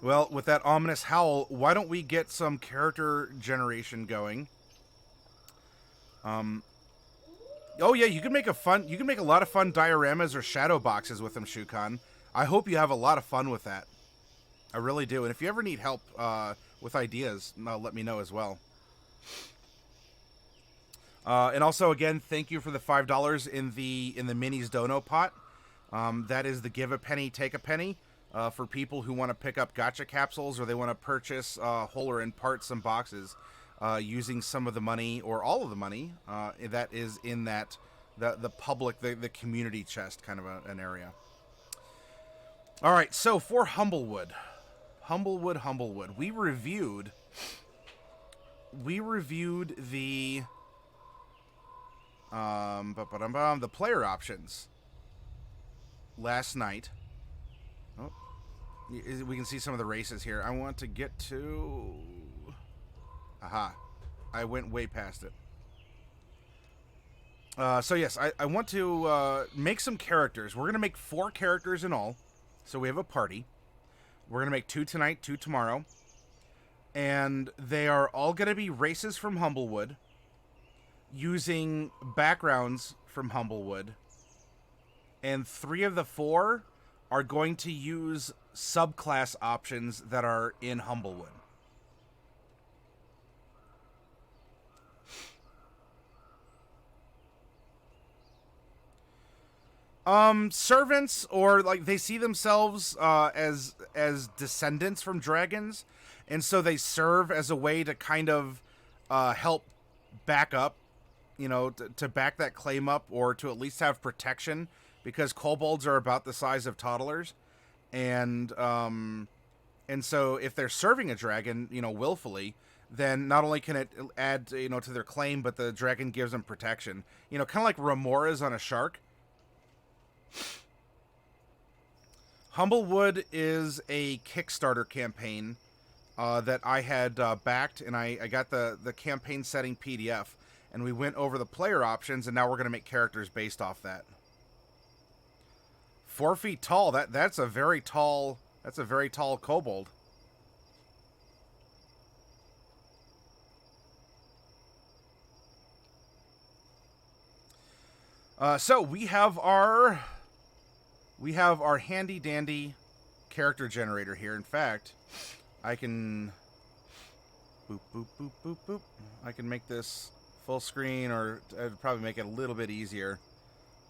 Well, with that ominous howl, why don't we get some character generation going? Oh yeah, you can make a lot of fun dioramas or shadow boxes with them, Shukan. I hope you have a lot of fun with that. I really do. And if you ever need help with ideas, let me know as well. And also, again, thank you for the $5 in the minis dono pot. That is the give a penny, take a penny for people who want to pick up gotcha capsules or they want to purchase whole or in part some boxes using some of the money or all of the money that is in that the public the community chest kind of an area. All right, so for Humblewood, we reviewed the the player options last night. Oh, we can see some of the races here. I want to get to... Aha. I went way past it. So yes, I want to make some characters. We're going to make 4 characters in all. So we have a party. We're going to make 2 tonight, 2 tomorrow. And they are all going to be races from Humblewood, using backgrounds from Humblewood. And 3 of the 4 are going to use subclass options that are in Humblewood. Servants, or like they see themselves as descendants from dragons, and so they serve as a way to kind of help back up, you know, to back that claim up, or to at least have protection, because kobolds are about the size of toddlers, and so if they're serving a dragon, you know, willfully, then not only can it add, you know, to their claim, but the dragon gives them protection. You know, kind of like remoras on a shark. Humblewood is a Kickstarter campaign that I had backed, and I got the campaign setting PDF, and we went over the player options, and now we're going to make characters based off that. 4 feet tall. That's a very tall kobold. So we have our handy dandy character generator here. In fact, I can boop boop boop boop boop. I can make this full screen, or I'd probably make it a little bit easier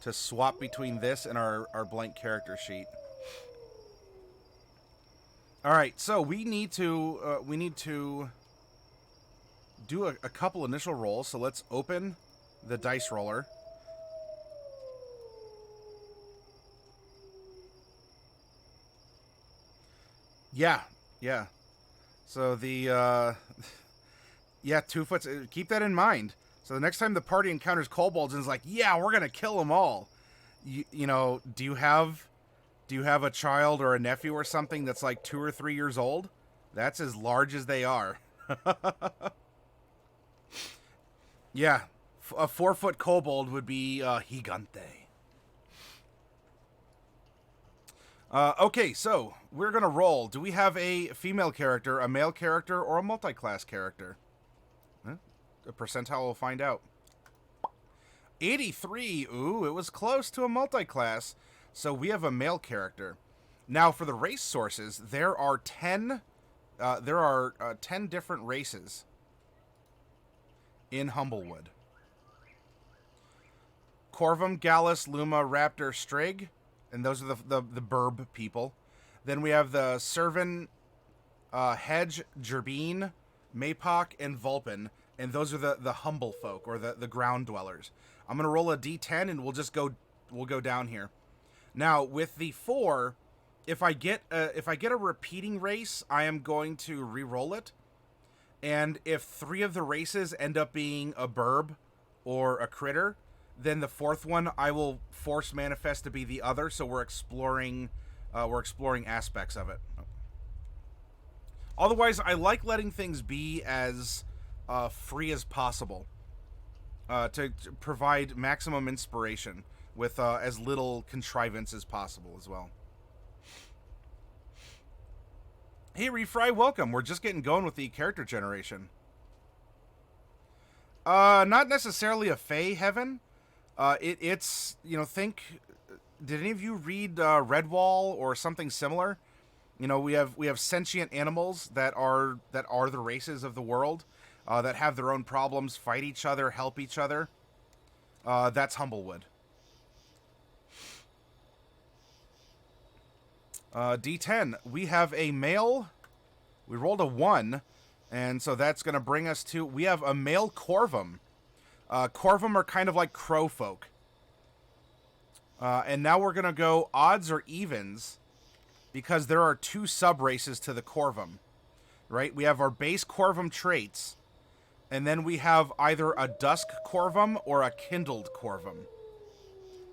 to swap between this and our blank character sheet. All right, so we need to do a couple initial rolls. So let's open the dice roller. Yeah. So the yeah, 2 foot. Keep that in mind. So the next time the party encounters kobolds and is like, yeah, we're gonna kill them all. You know, do you have a child or a nephew or something that's like 2 or 3 years old? That's as large as they are. Yeah, a 4 foot kobold would be gigante. Okay, so we're gonna roll. Do we have a female character, a male character, or a multi-class character? The percentile will find out. 83. Ooh, it was close to a multi-class. So we have a male character. Now for the race sources, there are 10. There are 10 different races in Humblewood. Corvum, Gallus, Luma, Raptor, Strig. And those are the burb people. Then we have the Servan, Hedge, Gerbine, Maypok, and Vulpin. And those are the humble folk, or the ground dwellers. I'm gonna roll a d10 and we'll go down here. Now with the 4, if I get a repeating race, I am going to re-roll it. And if 3 of the races end up being a burb or a critter, then the 4th one I will force manifest to be the other. So we're exploring aspects of it. Otherwise, I like letting things be as free as possible to provide maximum inspiration with as little contrivance as possible as well. Hey, Refry, welcome. We're just getting going with the character generation. Not necessarily a Fey heaven. It's, you know, think... Did any of you read Redwall or something similar? You know, we have sentient animals that are the races of the world, that have their own problems, fight each other, help each other. That's Humblewood. D10. We have a male. We rolled a 1, and so that's going to bring us to... We have a male Corvum. Corvum are kind of like crow folk. And now we're going to go odds or evens, because there are 2 sub-races to the Corvum, right? We have our base Corvum traits, and then we have either a Dusk Corvum or a Kindled Corvum.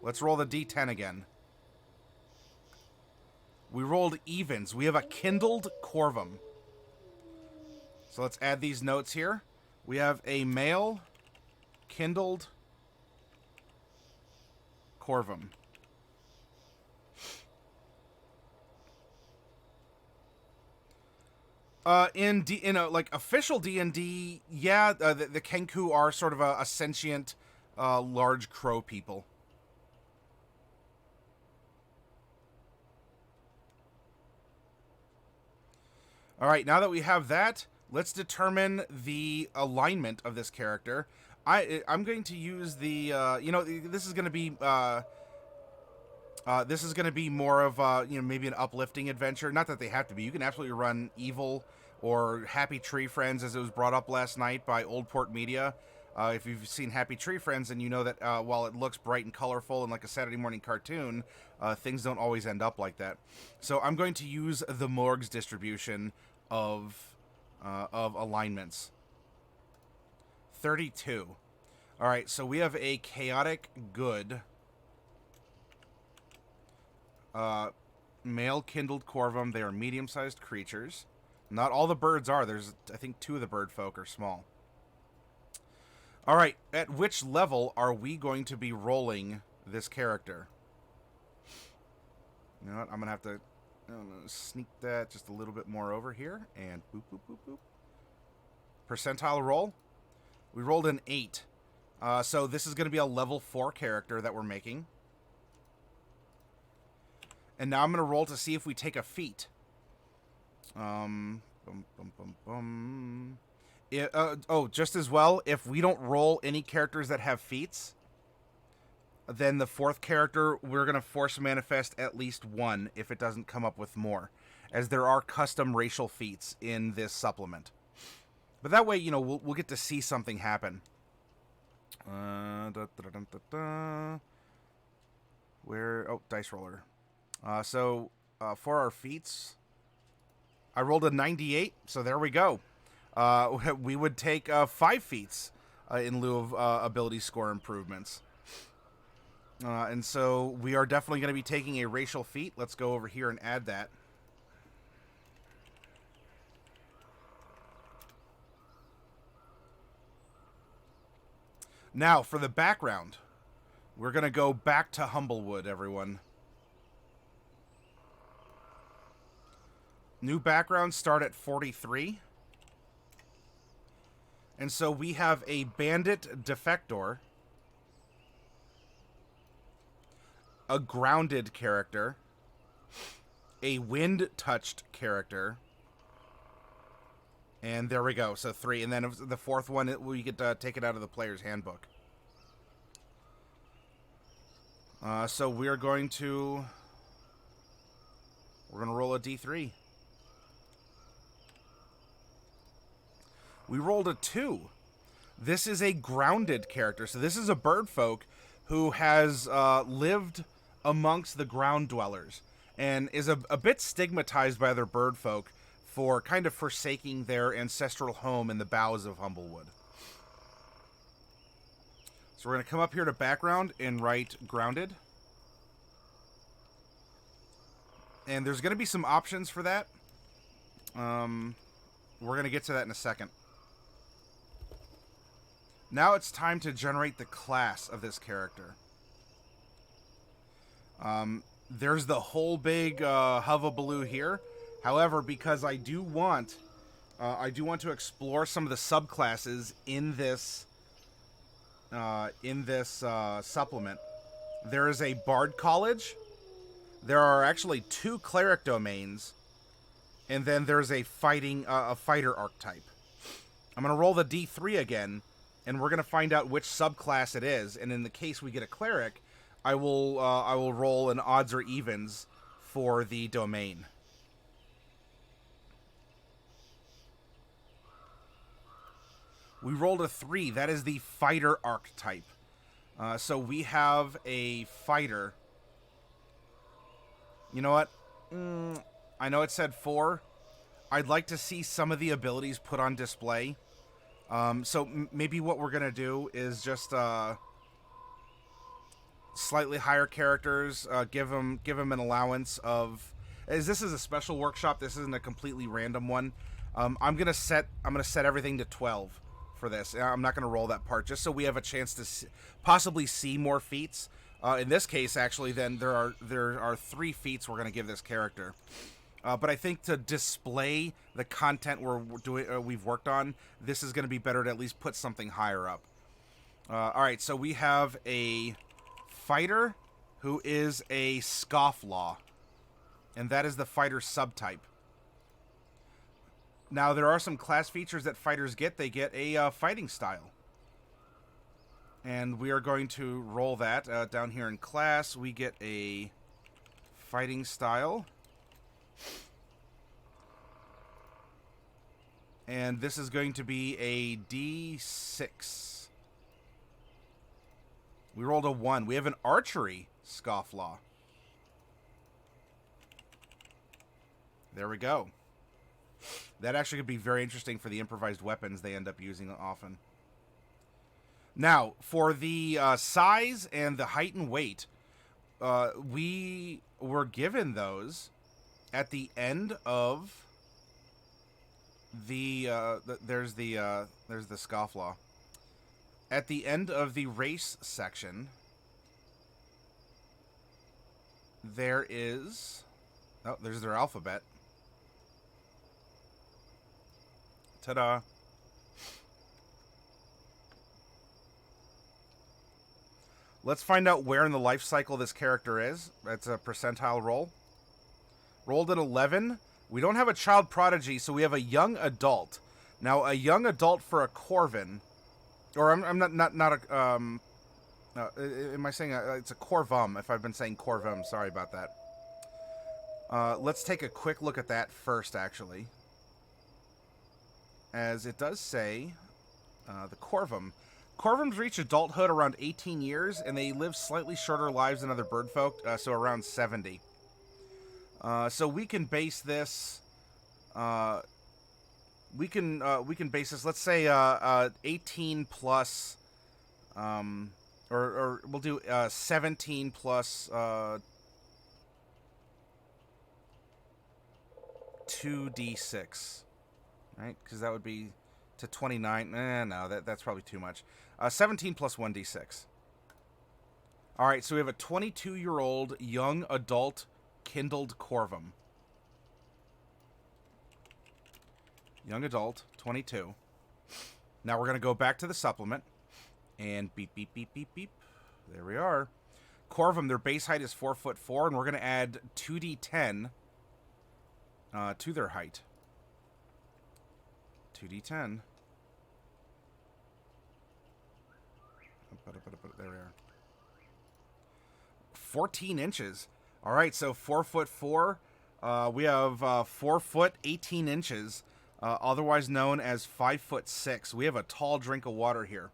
Let's roll the D10 again. We rolled evens. We have a Kindled Corvum. So let's add these notes here. We have a male Kindled Corvum. In like official D&D, yeah, the Kenku are sort of a sentient, large crow people. All right, now that we have that, let's determine the alignment of this character. I'm going to use the you know, this is going to be more of you know, maybe an uplifting adventure. Not that they have to be. You can absolutely run evil or Happy Tree Friends, as it was brought up last night by Old Port Media. If you've seen Happy Tree Friends, then you know that while it looks bright and colorful and like a Saturday morning cartoon, things don't always end up like that. So I'm going to use the Morgue's distribution of alignments. 32. All right, so we have a chaotic good male Kindled Corvum. They are medium-sized creatures. Not all the birds are. There's, I think, 2 of the bird folk are small. All right, at which level are we going to be rolling this character? You know what? I'm gonna sneak that just a little bit more over here, and boop, boop, boop, boop. Percentile roll. We rolled an 8. So this is going to be a level 4 character that we're making. And now I'm going to roll to see if we take a feat. Just as well, if we don't roll any characters that have feats, then the 4th character, we're going to force manifest at least 1 if it doesn't come up with more, as there are custom racial feats in this supplement. But that way, you know, we'll get to see something happen. Where? Oh, dice roller. So for our feats, I rolled a 98, so there we go. We would take 5 feats in lieu of ability score improvements. And so we are definitely going to be taking a racial feat. Let's go over here and add that. Now, for the background, we're going to go back to Humblewood, everyone. New backgrounds start at 43. And so we have a bandit defector, a grounded character, a wind-touched character, and there we go. So 3. And then the 4th one, we get to take it out of the player's handbook. So we're going to roll a D3. We rolled a 2. This is a grounded character. So this is a bird folk who has lived amongst the ground dwellers and is a bit stigmatized by other bird folk for kind of forsaking their ancestral home in the boughs of Humblewood. So we're going to come up here to background and write grounded. And there's going to be some options for that. We're going to get to that in a second. Now it's time to generate the class of this character. There's the whole big huvvabaloo here. However, because I do want to explore some of the subclasses in this supplement. There is a Bard College. There are actually 2 Cleric domains, and then there's a fighter archetype. I'm gonna roll the D3 again, and we're gonna find out which subclass it is. And in the case we get a Cleric, I will roll an odds or evens for the domain. We rolled a 3. That is the fighter archetype. So we have a fighter. You know what? I know it said 4. I'd like to see some of the abilities put on display. So maybe what we're going to do is just slightly higher characters, give them an allowance of... As this is a special workshop, this isn't a completely random one. I'm going to set everything to 12. For this. I'm not going to roll that part, just so we have a chance to possibly see more feats. In this case, actually, then there are 3 feats we're going to give this character. But I think to display the content we've worked on, this is going to be better to at least put something higher up. All right, so we have a fighter who is a Scofflaw, and that is the fighter subtype. Now, there are some class features that fighters get. They get a fighting style. And we are going to roll that. Down here in class, we get a fighting style. And this is going to be a D6. We rolled a 1. We have an archery Scofflaw. There we go. That actually could be very interesting for the improvised weapons they end up using often. Now, for the size and the height and weight, we were given those at the end of the there's the Scofflaw. At the end of the race section, there is... Oh, there's their alphabet. Ta-da. Let's find out where in the life cycle this character is. That's a percentile roll. Rolled an 11. We don't have a child prodigy, so we have a young adult. Now, a young adult for a Corvum, or I'm not a am I saying it's a Corvum? If I've been saying Corvum, sorry about that. Let's take a quick look at that first, actually. As it does say, the Corvum. Corvums reach adulthood around 18 years, and they live slightly shorter lives than other birdfolk, so around 70. So we can base this. We can base this. Let's say 18 plus, or we'll do 17 plus 2d6. Right, because that would be to 29. No, that's probably too much. 17 plus 1d6. All right, so we have a 22-year-old young adult Kindled Corvum. Young adult, 22. Now we're going to go back to the supplement. And beep, beep, beep, beep, beep. There we are. Corvum, their base height is 4'4", and we're going to add 2d10 to their height. 2d10. There we are. 14 inches. All right, so 4'4". We have 4 foot 18 inches, otherwise known as 5'6". We have a tall drink of water here.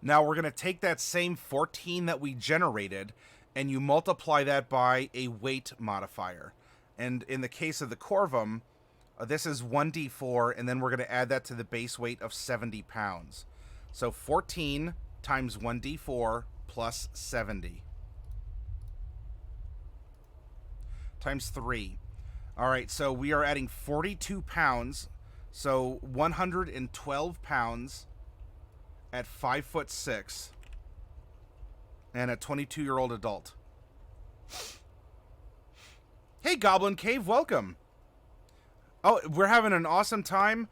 Now we're going to take that same 14 that we generated, and you multiply that by a weight modifier. And in the case of the Corvum, this is 1d4, and then we're going to add that to the base weight of 70 pounds. So 14 times 1d4 plus 70. Times 3. All right, so we are adding 42 pounds, so 112 pounds at 5'6", and a 22-year-old adult. Hey, Goblin Cave, welcome. Oh, we're having an awesome time.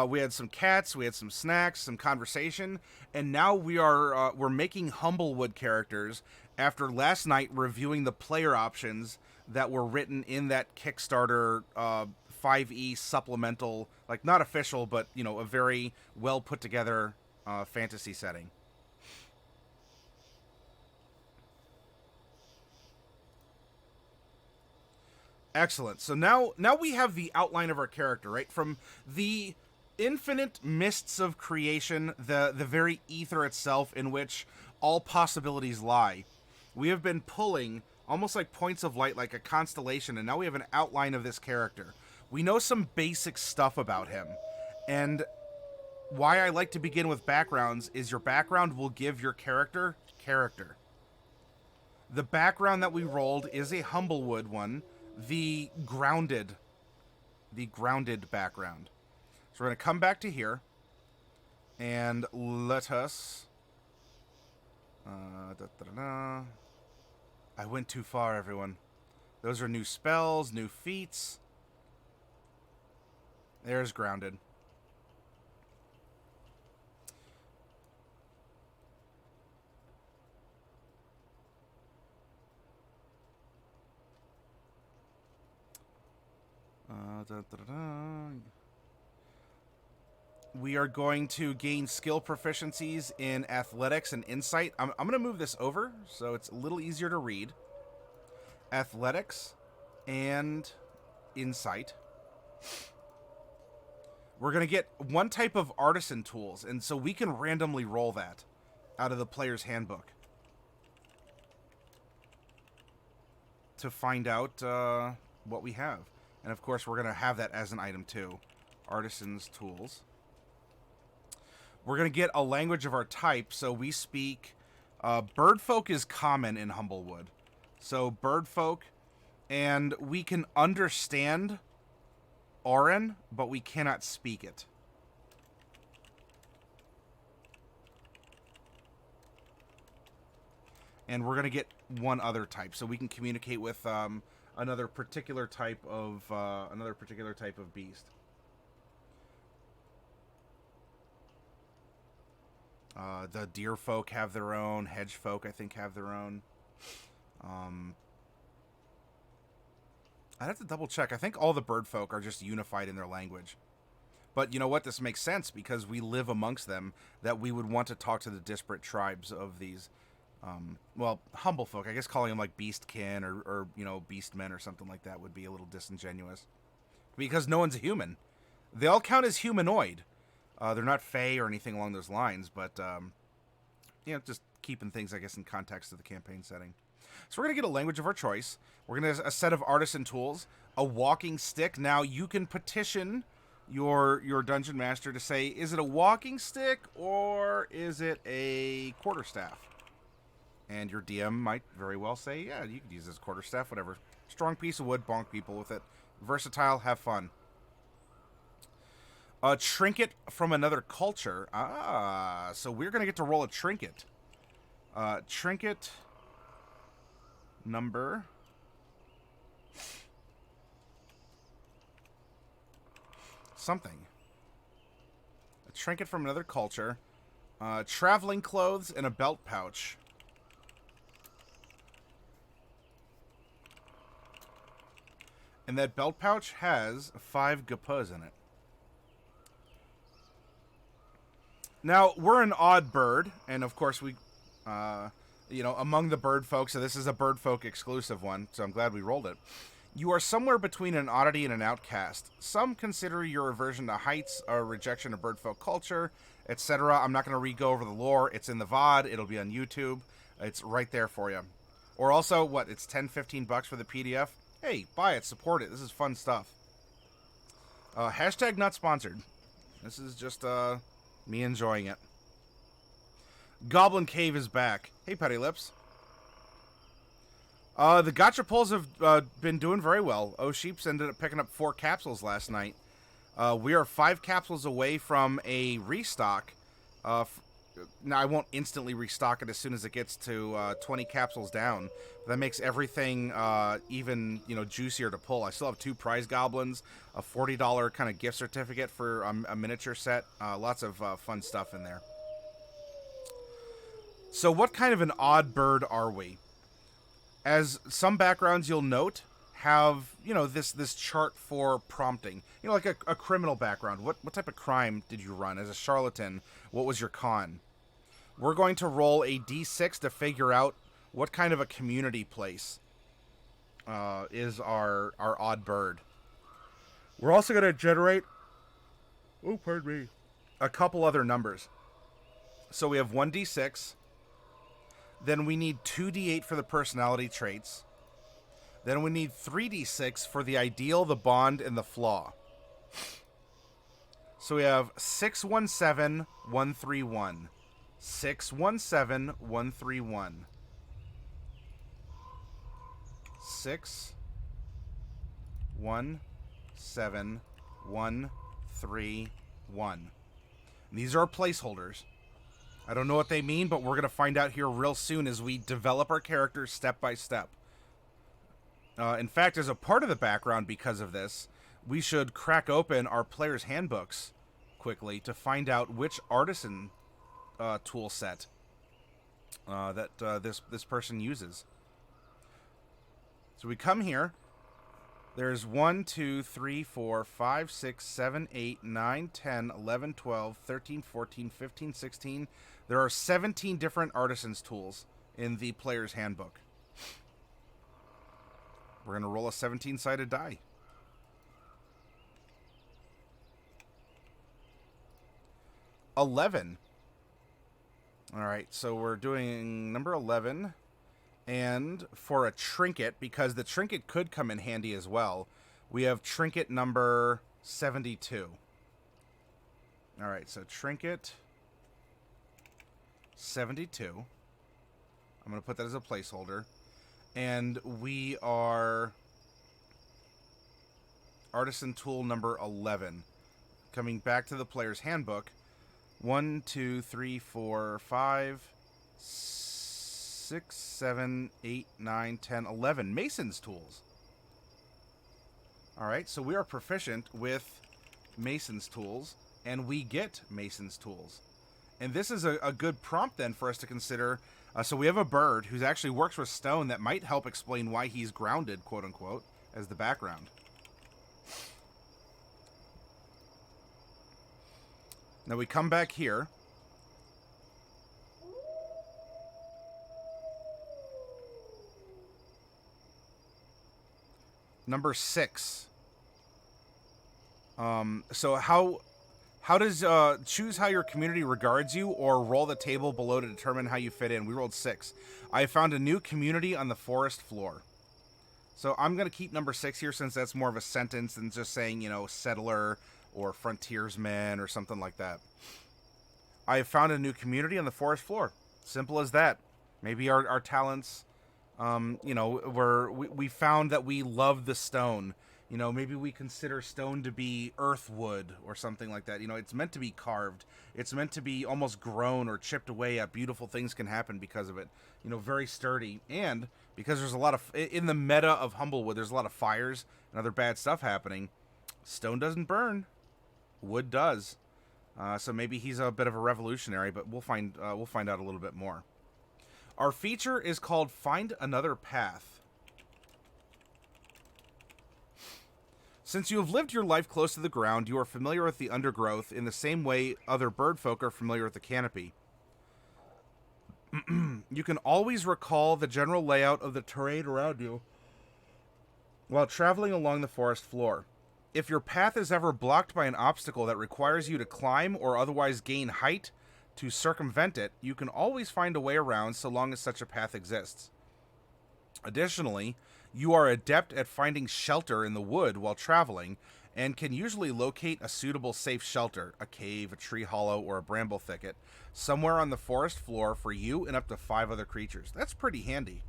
We had some cats, we had some snacks, some conversation, and now we're making Humblewood characters after last night reviewing the player options that were written in that Kickstarter 5e supplemental, like not official, but you know, a very well put together fantasy setting. Excellent. So now we have the outline of our character, right? From the infinite mists of creation, the very ether itself in which all possibilities lie. We have been pulling almost like points of light, like a constellation, and now we have an outline of this character. We know some basic stuff about him. And why I like to begin with backgrounds is your background will give your character. The background that we rolled is a Humblewood one, the grounded background. So we're going to come back to here, and let us... I went too far, everyone. Those are new spells, new feats. There's grounded. We are going to gain skill proficiencies in athletics and insight. I'm going to move this over so it's a little easier to read. Athletics and insight. We're going to get one type of artisan tools, and so we can randomly roll that out of the player's handbook to find out what we have. And of course, we're going to have that as an item too. Artisan's tools. We're going to get a language of our type, so we speak... Birdfolk is common in Humblewood. So Birdfolk, and we can understand Auran, but we cannot speak it. And we're going to get one other type, so we can communicate with another particular type of beast. The deer folk have their own. Hedge folk, I think, have their own. I'd have to double check. I think all the bird folk are just unified in their language. But you know what? This makes sense because we live amongst them, that we would want to talk to the disparate tribes of these, well, humble folk. I guess calling them like beastkin or you know, beastmen or something like that would be a little disingenuous. Because no one's a human. They all count as humanoid. They're not fae or anything along those lines, but, you know, just keeping things, I guess, in context of the campaign setting. So we're going to get a language of our choice. We're going to a set of artisan tools, a walking stick. Now, you can petition your dungeon master to say, is it a walking stick or is it a quarterstaff? And your DM might very well say, yeah, you could use this quarterstaff, whatever. Strong piece of wood, bonk people with it. Versatile, have fun. A trinket from another culture. Ah, so we're going to get to roll a trinket. Trinket number... something. A trinket from another culture. Traveling clothes and a belt pouch. And that belt pouch has 5 gapuz in it. Now, we're an odd bird, and of course we, you know, among the bird folk, so this is a bird folk exclusive one, so I'm glad we rolled it. You are somewhere between an oddity and an outcast. Some consider your aversion to heights a rejection of bird folk culture, etc. I'm not going to re-go over the lore. It's in the VOD. It'll be on YouTube. It's right there for you. Or also, what, it's 10, 15 bucks for the PDF? Hey, buy it, support it. This is fun stuff. Hashtag not sponsored. This is just, me enjoying it. Goblin Cave is back. Hey, Petty Lips. The gotcha pulls have been doing very well. Sheeps ended up picking up 4 capsules last night. We are 5 capsules away from a restock now I won't instantly restock it as soon as it gets to 20 capsules down. That makes everything even, juicier to pull. I still have 2 prize goblins, a $40 kind of gift certificate for a miniature set. Lots of fun stuff in there. So what kind of an odd bird are we? As some backgrounds you'll note have, this chart for prompting. Like a criminal background. What type of crime did you run? As a charlatan, what was your con? We're going to roll a d6 to figure out what kind of a community place is our odd bird. We're also going to generate, a couple other numbers. So we have 1d6. Then we need 2d8 for the personality traits. Then we need 3d6 for the ideal, the bond, and the flaw. So we have 617131. 617131. 617131. These are our placeholders. I don't know what they mean, but we're going to find out here real soon as we develop our characters step by step. In fact, as a part of the background because of this, we should crack open our players' handbooks quickly to find out which artisan tool set that this person uses. So we come here. There's 1, 2, 3, 4, 5, 6, 7, 8, 9, 10, 11, 12, 13, 14, 15, 16. There are 17 different artisans tools in the player's handbook. We're going to roll a 17-sided die. $11. All right, so we're doing number 11. And for a trinket, because the trinket could come in handy as well, we have trinket number 72. All right, so trinket 72. I'm going to put that as a placeholder. And we are artisan tool number 11. Coming back to the player's handbook. 1, 2, 3, 4, 5, 6, 7, 8, 9, 10, 11. Mason's tools. Alright, so we are proficient with Mason's tools, and we get Mason's tools. And this is a good prompt then for us to consider. So we have a bird who actually works with stone that might help explain why he's grounded, quote unquote, as the background. Now we come back here. Number 6. So how does choose how your community regards you, or roll the table below to determine how you fit in? We rolled 6. I found a new community on the forest floor. So I'm going to keep number 6 here since that's more of a sentence than just saying, settler or frontiersman or something like that. I have found a new community on the forest floor. Simple as that. Maybe our talents, we found that we love the stone. Maybe we consider stone to be earthwood or something like that. It's meant to be carved. It's meant to be almost grown or chipped away at. Beautiful things can happen because of it. Very sturdy. And because there's a lot of, in the meta of Humblewood, there's a lot of fires and other bad stuff happening. Stone doesn't burn. Wood does. So maybe he's a bit of a revolutionary, but we'll find out a little bit more. Our feature is called Find Another Path. Since you have lived your life close to the ground, you are familiar with the undergrowth in the same way other birdfolk are familiar with the canopy. You can always recall the general layout of the terrain around you while traveling along the forest floor. If your path is ever blocked by an obstacle that requires you to climb or otherwise gain height to circumvent it, you can always find a way around so long as such a path exists. Additionally, you are adept at finding shelter in the wood while traveling, and can usually locate a suitable safe shelter, a cave, a tree hollow, or a bramble thicket, somewhere on the forest floor for you and up to 5 other creatures. That's pretty handy.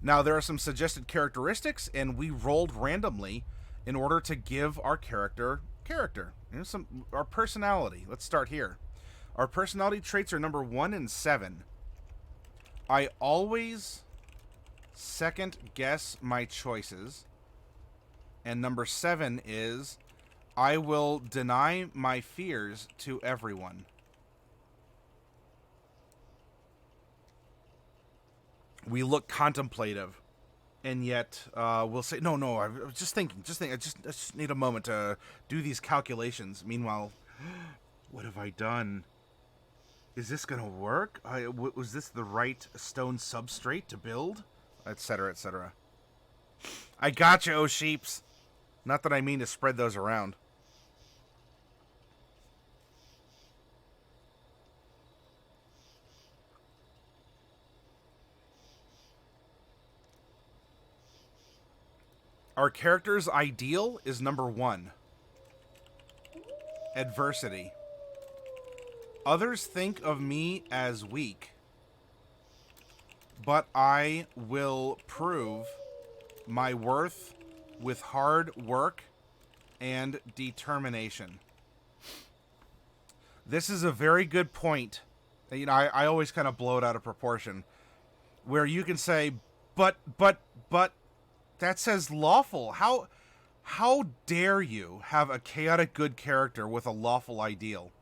Now, there are some suggested characteristics, and we rolled randomly in order to give our character, our personality. Let's start here. Our personality traits are number 1 and 7. I always second guess my choices. And number 7 is I will deny my fears to everyone. We look contemplative. And yet, we'll say, no, I was just thinking. I just need a moment to do these calculations. Meanwhile, what have I done? Is this going to work? Was this the right stone substrate to build? Etc., etc. I gotcha, oh sheeps. Not that I mean to spread those around. Our character's ideal is number 1. Adversity. Others think of me as weak, but I will prove my worth with hard work and determination. This is a very good point. You know, I always kind of blow it out of proportion, where you can say, but that says lawful. How dare you have a chaotic good character with a lawful ideal?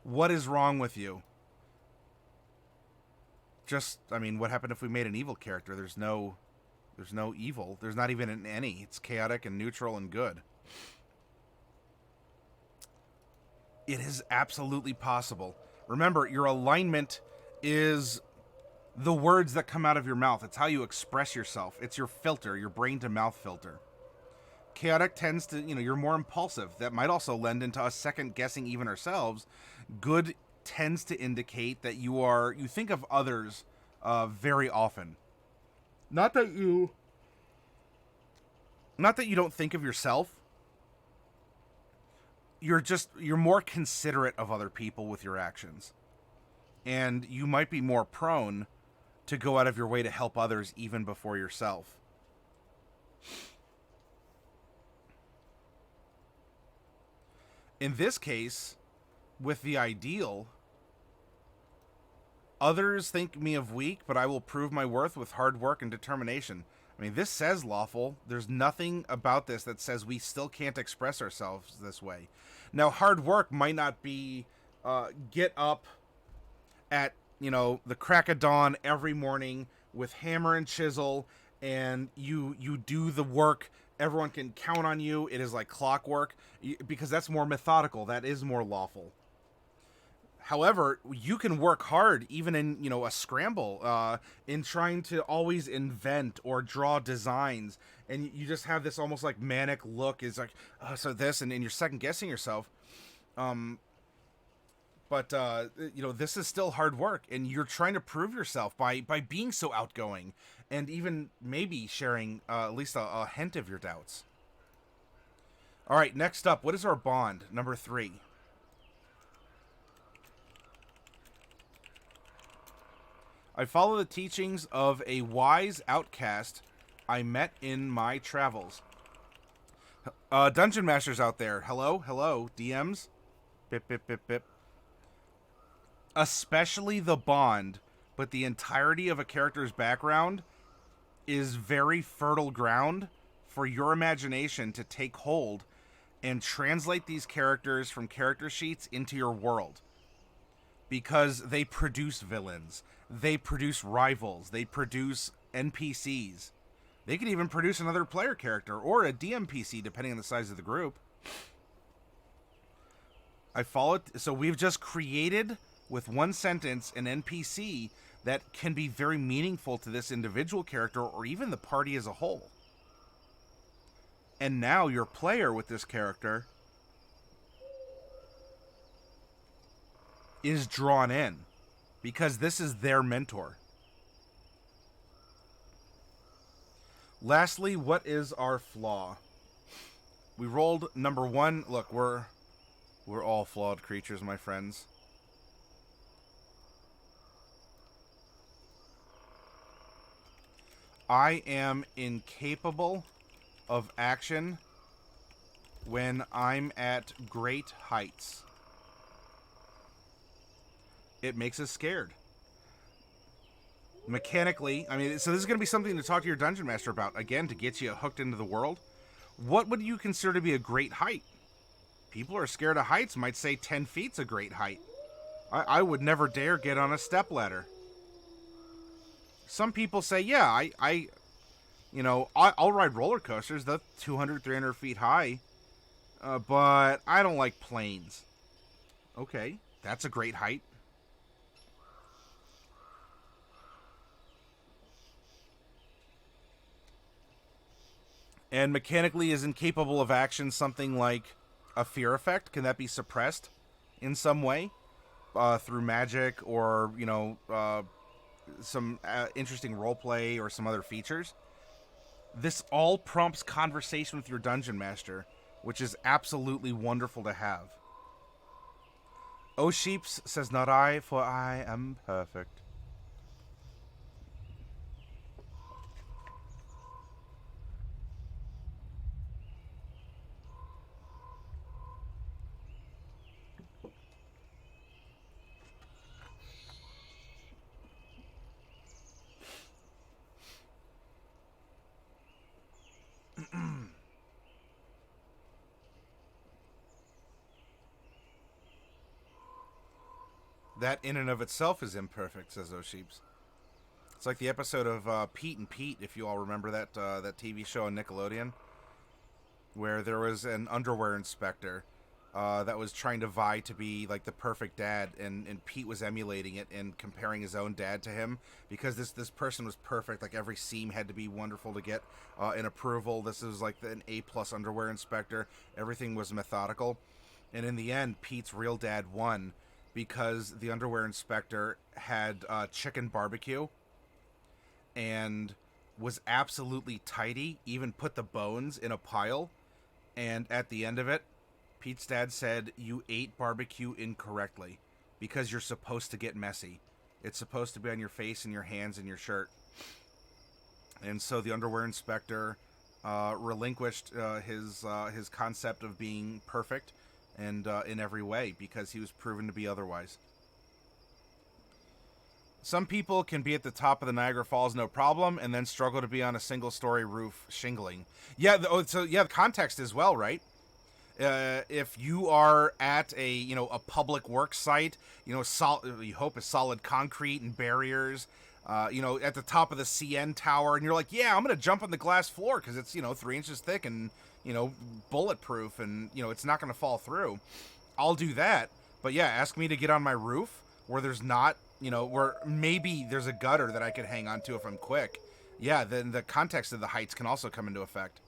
What is wrong with you? Just, I mean, what happened if we made an evil character? There's no evil. There's not even any. It's chaotic and neutral and good. It is absolutely possible. Remember, your alignment is the words that come out of your mouth. It's how you express yourself. It's your filter, your brain-to-mouth filter. Chaotic tends to, you're more impulsive. That might also lend into us second-guessing even ourselves. Good tends to indicate that you think of others very often. Not that you don't think of yourself. You're more considerate of other people with your actions. And you might be more prone to go out of your way to help others even before yourself. In this case, with the ideal, others think me of weak, but I will prove my worth with hard work and determination. I mean, this says lawful. There's nothing about this that says we still can't express ourselves this way. Now, hard work might not be get up at, the crack of dawn every morning with hammer and chisel, and you do the work. Everyone can count on you. It is like clockwork, because that's more methodical. That is more lawful. However, you can work hard even in, a scramble, in trying to always invent or draw designs. And you just have this almost like manic look. Is like, so this, and you're second guessing yourself. But this is still hard work, and you're trying to prove yourself by being so outgoing, and even maybe sharing at least a hint of your doubts. All right, next up, what is our bond? Number 3. I follow the teachings of a wise outcast I met in my travels. Dungeon Masters out there, hello, DMs, bip, bip, bip, bip. Especially the bond, but the entirety of a character's background is very fertile ground for your imagination to take hold and translate these characters from character sheets into your world. Because they produce villains, they produce rivals, they produce NPCs. They could even produce another player character or a DMPC, depending on the size of the group. I follow it. So we've just created, with one sentence, an NPC that can be very meaningful to this individual character or even the party as a whole. And now your player with this character is drawn in because this is their mentor. Lastly, what is our flaw? We rolled number 1. Look, we're all flawed creatures, my friends. I am incapable of action when I'm at great heights. It makes us scared. Mechanically, I mean, so this is going to be something to talk to your dungeon master about, again, to get you hooked into the world. What would you consider to be a great height? People who are scared of heights might say 10 feet's a great height. I would never dare get on a stepladder. Some people say, yeah, I'll ride roller coasters, the 200, 300 feet high, but I don't like planes. Okay, that's a great height. And mechanically is incapable of action, something like a fear effect. Can that be suppressed in some way? Through magic or, some interesting roleplay or some other features? This all prompts conversation with your dungeon master, which is absolutely wonderful to have. O Sheeps says, not I, for I am perfect. That in and of itself is imperfect, says O'Sheeps. It's like the episode of Pete and Pete, if you all remember that TV show on Nickelodeon, where there was an underwear inspector that was trying to vie to be like the perfect dad, and Pete was emulating it and comparing his own dad to him because this person was perfect. Like every seam had to be wonderful to get an approval. This was like an A+ underwear inspector. Everything was methodical, and in the end, Pete's real dad won because the underwear inspector had chicken barbecue and was absolutely tidy, even put the bones in a pile, and at the end of it, Pete's dad said, you ate barbecue incorrectly because you're supposed to get messy. It's supposed to be on your face and your hands and your shirt. And so the underwear inspector relinquished his concept of being perfect and in every way because he was proven to be otherwise. Some people can be at the top of the Niagara Falls no problem and then struggle to be on a single-story roof shingling. Yeah, the context as well, right? If you are at a public work site, you hope is solid concrete and barriers, at the top of the CN tower, and you're like, yeah, I'm gonna jump on the glass floor because it's 3 inches thick and bulletproof, and it's not gonna fall through. I'll do that, but yeah, ask me to get on my roof where there's not, where maybe there's a gutter that I could hang on to if I'm quick. Yeah, then the context of the heights can also come into effect.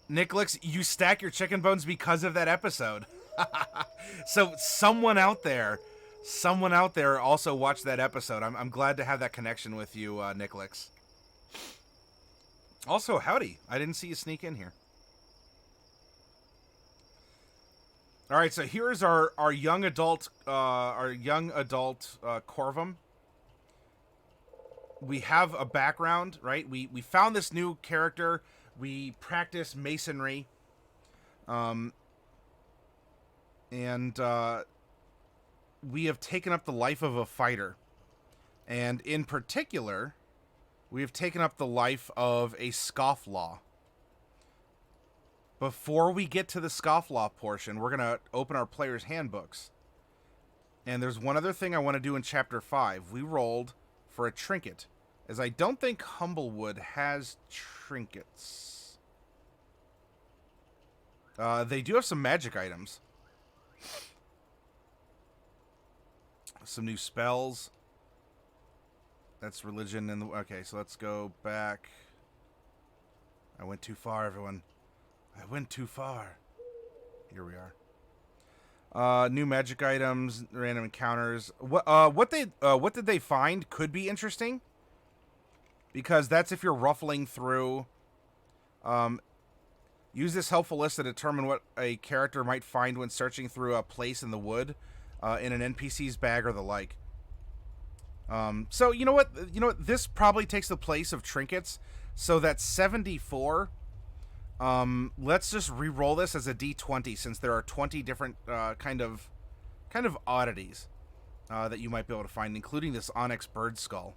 Nicholas, you stack your chicken bones because of that episode. So someone out there also watched that episode. I'm glad to have that connection with you, Nicholas. Also, howdy. I didn't see you sneak in here. All right, so here's our young adult Corvum. We have a background, right? We found this new character. We practice masonry, and we have taken up the life of a fighter. And in particular, we have taken up the life of a Scofflaw. Before we get to the Scofflaw portion, we're going to open our players' handbooks. And there's one other thing I want to do in Chapter 5. We rolled for a trinket, as I don't think Humblewood has trinkets. They do have some magic items. Some new spells. That's religion in the... Okay, so let's go back. I went too far, everyone. I went too far. Here we are. New magic items, random encounters. What did they find could be interesting, because that's if you're ruffling through. Use this helpful list to determine what a character might find when searching through a place in the wood, in an NPC's bag or the like. So you know what? This probably takes the place of trinkets. So that's 74. Let's just re-roll this as a D20, since there are 20 different kind of kind of oddities that you might be able to find, including this onyx bird skull.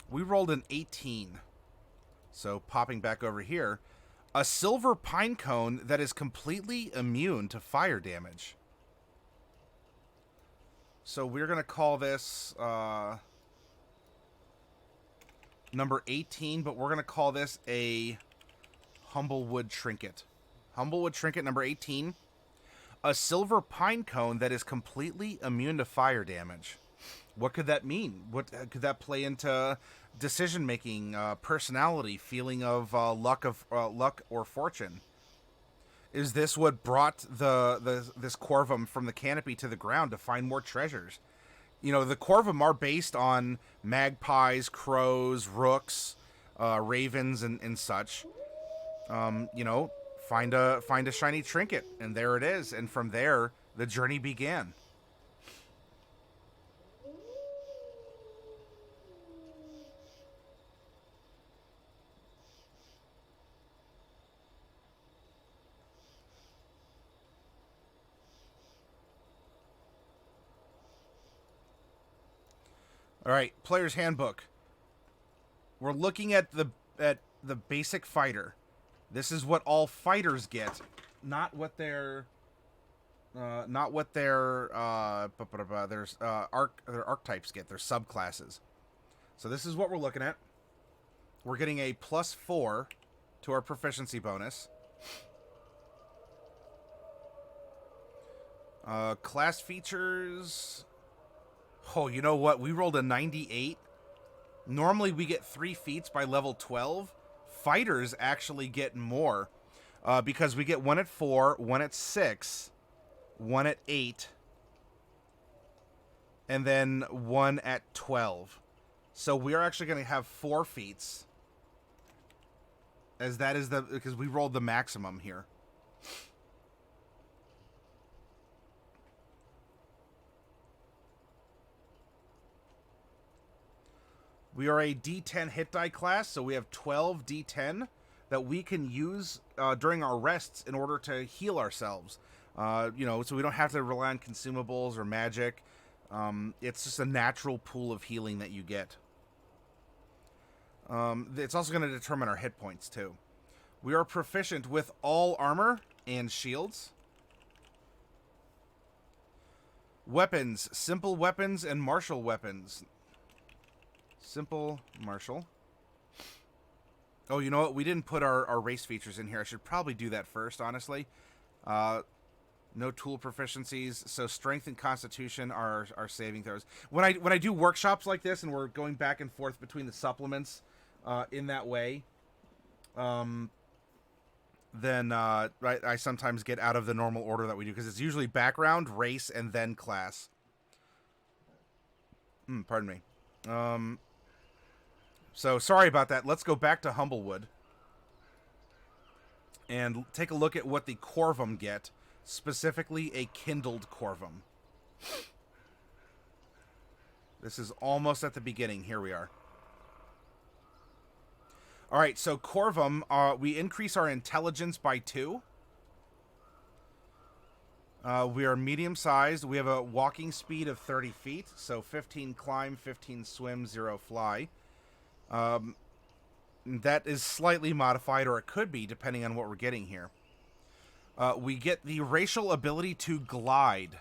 We rolled an 18. So popping back over here, a silver pine cone that is completely immune to fire damage. So we're going to call this number 18, but we're going to call this a Humblewood trinket. Humblewood trinket number 18. A silver pine cone that is completely immune to fire damage. What could that mean? What could that play into decision making, personality, feeling of luck or fortune? Is this what brought this Corvum from the canopy to the ground to find more treasures? You know, the Corvum are based on magpies, crows, rooks, ravens, and such. You know, find a shiny trinket, and there it is. And from there, the journey began. All right, Player's Handbook. We're looking at the basic fighter. This is what all fighters get, not what their their archetypes get, their subclasses. So this is what we're looking at. We're getting a +4 to our proficiency bonus. Class features. Oh, you know what? We rolled a 98. Normally we get 3 feats by level 12. Fighters actually get more because we get 1 at 4, 1 at 6, 1 at 8, and then 1 at 12. So we are actually going to have 4 feats, as that is because we rolled the maximum here. We are a D10 hit die class, so we have 12 D10 that we can use during our rests in order to heal ourselves. You know, so we don't have to rely on consumables or magic. It's just a natural pool of healing that you get. It's also going to determine our hit points, too. We are proficient with all armor and shields. Weapons, simple weapons, and martial weapons. Simple, martial. Oh, you know what? We didn't put our race features in here. I should probably do that first, honestly. No tool proficiencies. So strength and constitution are saving throws. When I do workshops like this and we're going back and forth between the supplements in that way, then I sometimes get out of the normal order that we do, because it's usually background, race, and then class. Pardon me. So sorry about that. Let's go back to Humblewood and take a look at what the Corvum get, specifically a Kindled Corvum. This is almost at the beginning. Here we are. All right, so Corvum, we increase our intelligence by 2. We are medium-sized. We have a walking speed of 30 feet, so 15 climb, 15 swim, 0 fly. That is slightly modified, or it could be, depending on what we're getting here. We get the racial ability to glide.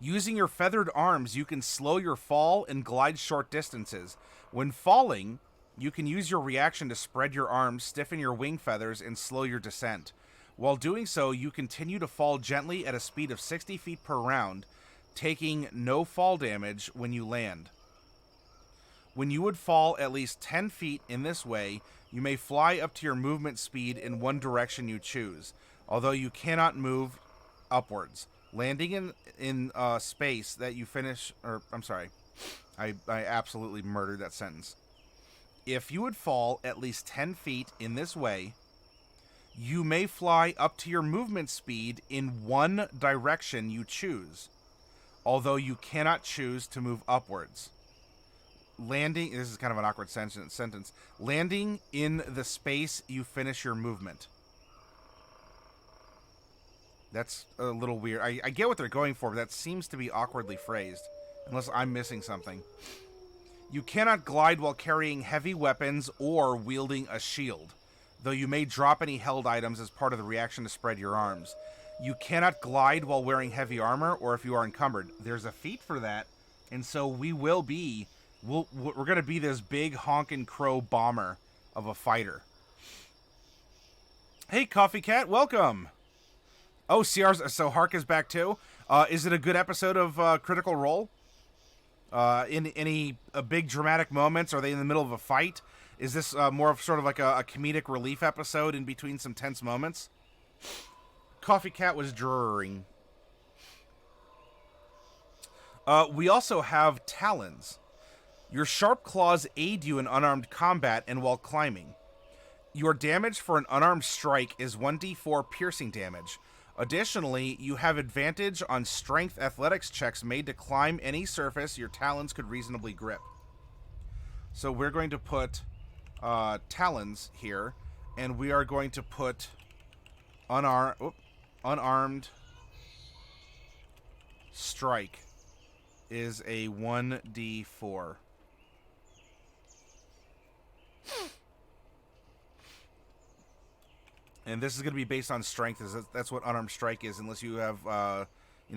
Using your feathered arms, you can slow your fall and glide short distances. When falling, you can use your reaction to spread your arms, stiffen your wing feathers, and slow your descent. While doing so, you continue to fall gently at a speed of 60 feet per round, taking no fall damage when you land. When you would fall at least 10 feet in this way, you may fly up to your movement speed in one direction you choose, although you cannot move upwards. Landing in space that you finish... Or, I'm sorry. I absolutely murdered that sentence. If you would fall at least 10 feet in this way, you may fly up to your movement speed in one direction you choose, although you cannot choose to move upwards. Landing, this is kind of an awkward sentence. Landing in the space you finish your movement. That's a little weird. I get what they're going for, but that seems to be awkwardly phrased. Unless I'm missing something. You cannot glide while carrying heavy weapons or wielding a shield, though you may drop any held items as part of the reaction to spread your arms. You cannot glide while wearing heavy armor or if you are encumbered. There's a feat for that, and so we're going to be this big honkin' crow bomber of a fighter. Hey, Coffee Cat, welcome! Oh, so Hark is back too? Is it a good episode of Critical Role? In any big dramatic moments? Are they in the middle of a fight? Is this more of sort of like a comedic relief episode in between some tense moments? Coffee Cat was drawing. We also have Talons. Your sharp claws aid you in unarmed combat and while climbing. Your damage for an unarmed strike is 1d4 piercing damage. Additionally, you have advantage on strength athletics checks made to climb any surface your talons could reasonably grip. So we're going to put talons here, and we are going to put unarmed strike is a 1d4. And this is going to be based on strength. That's what unarmed strike is, unless you have,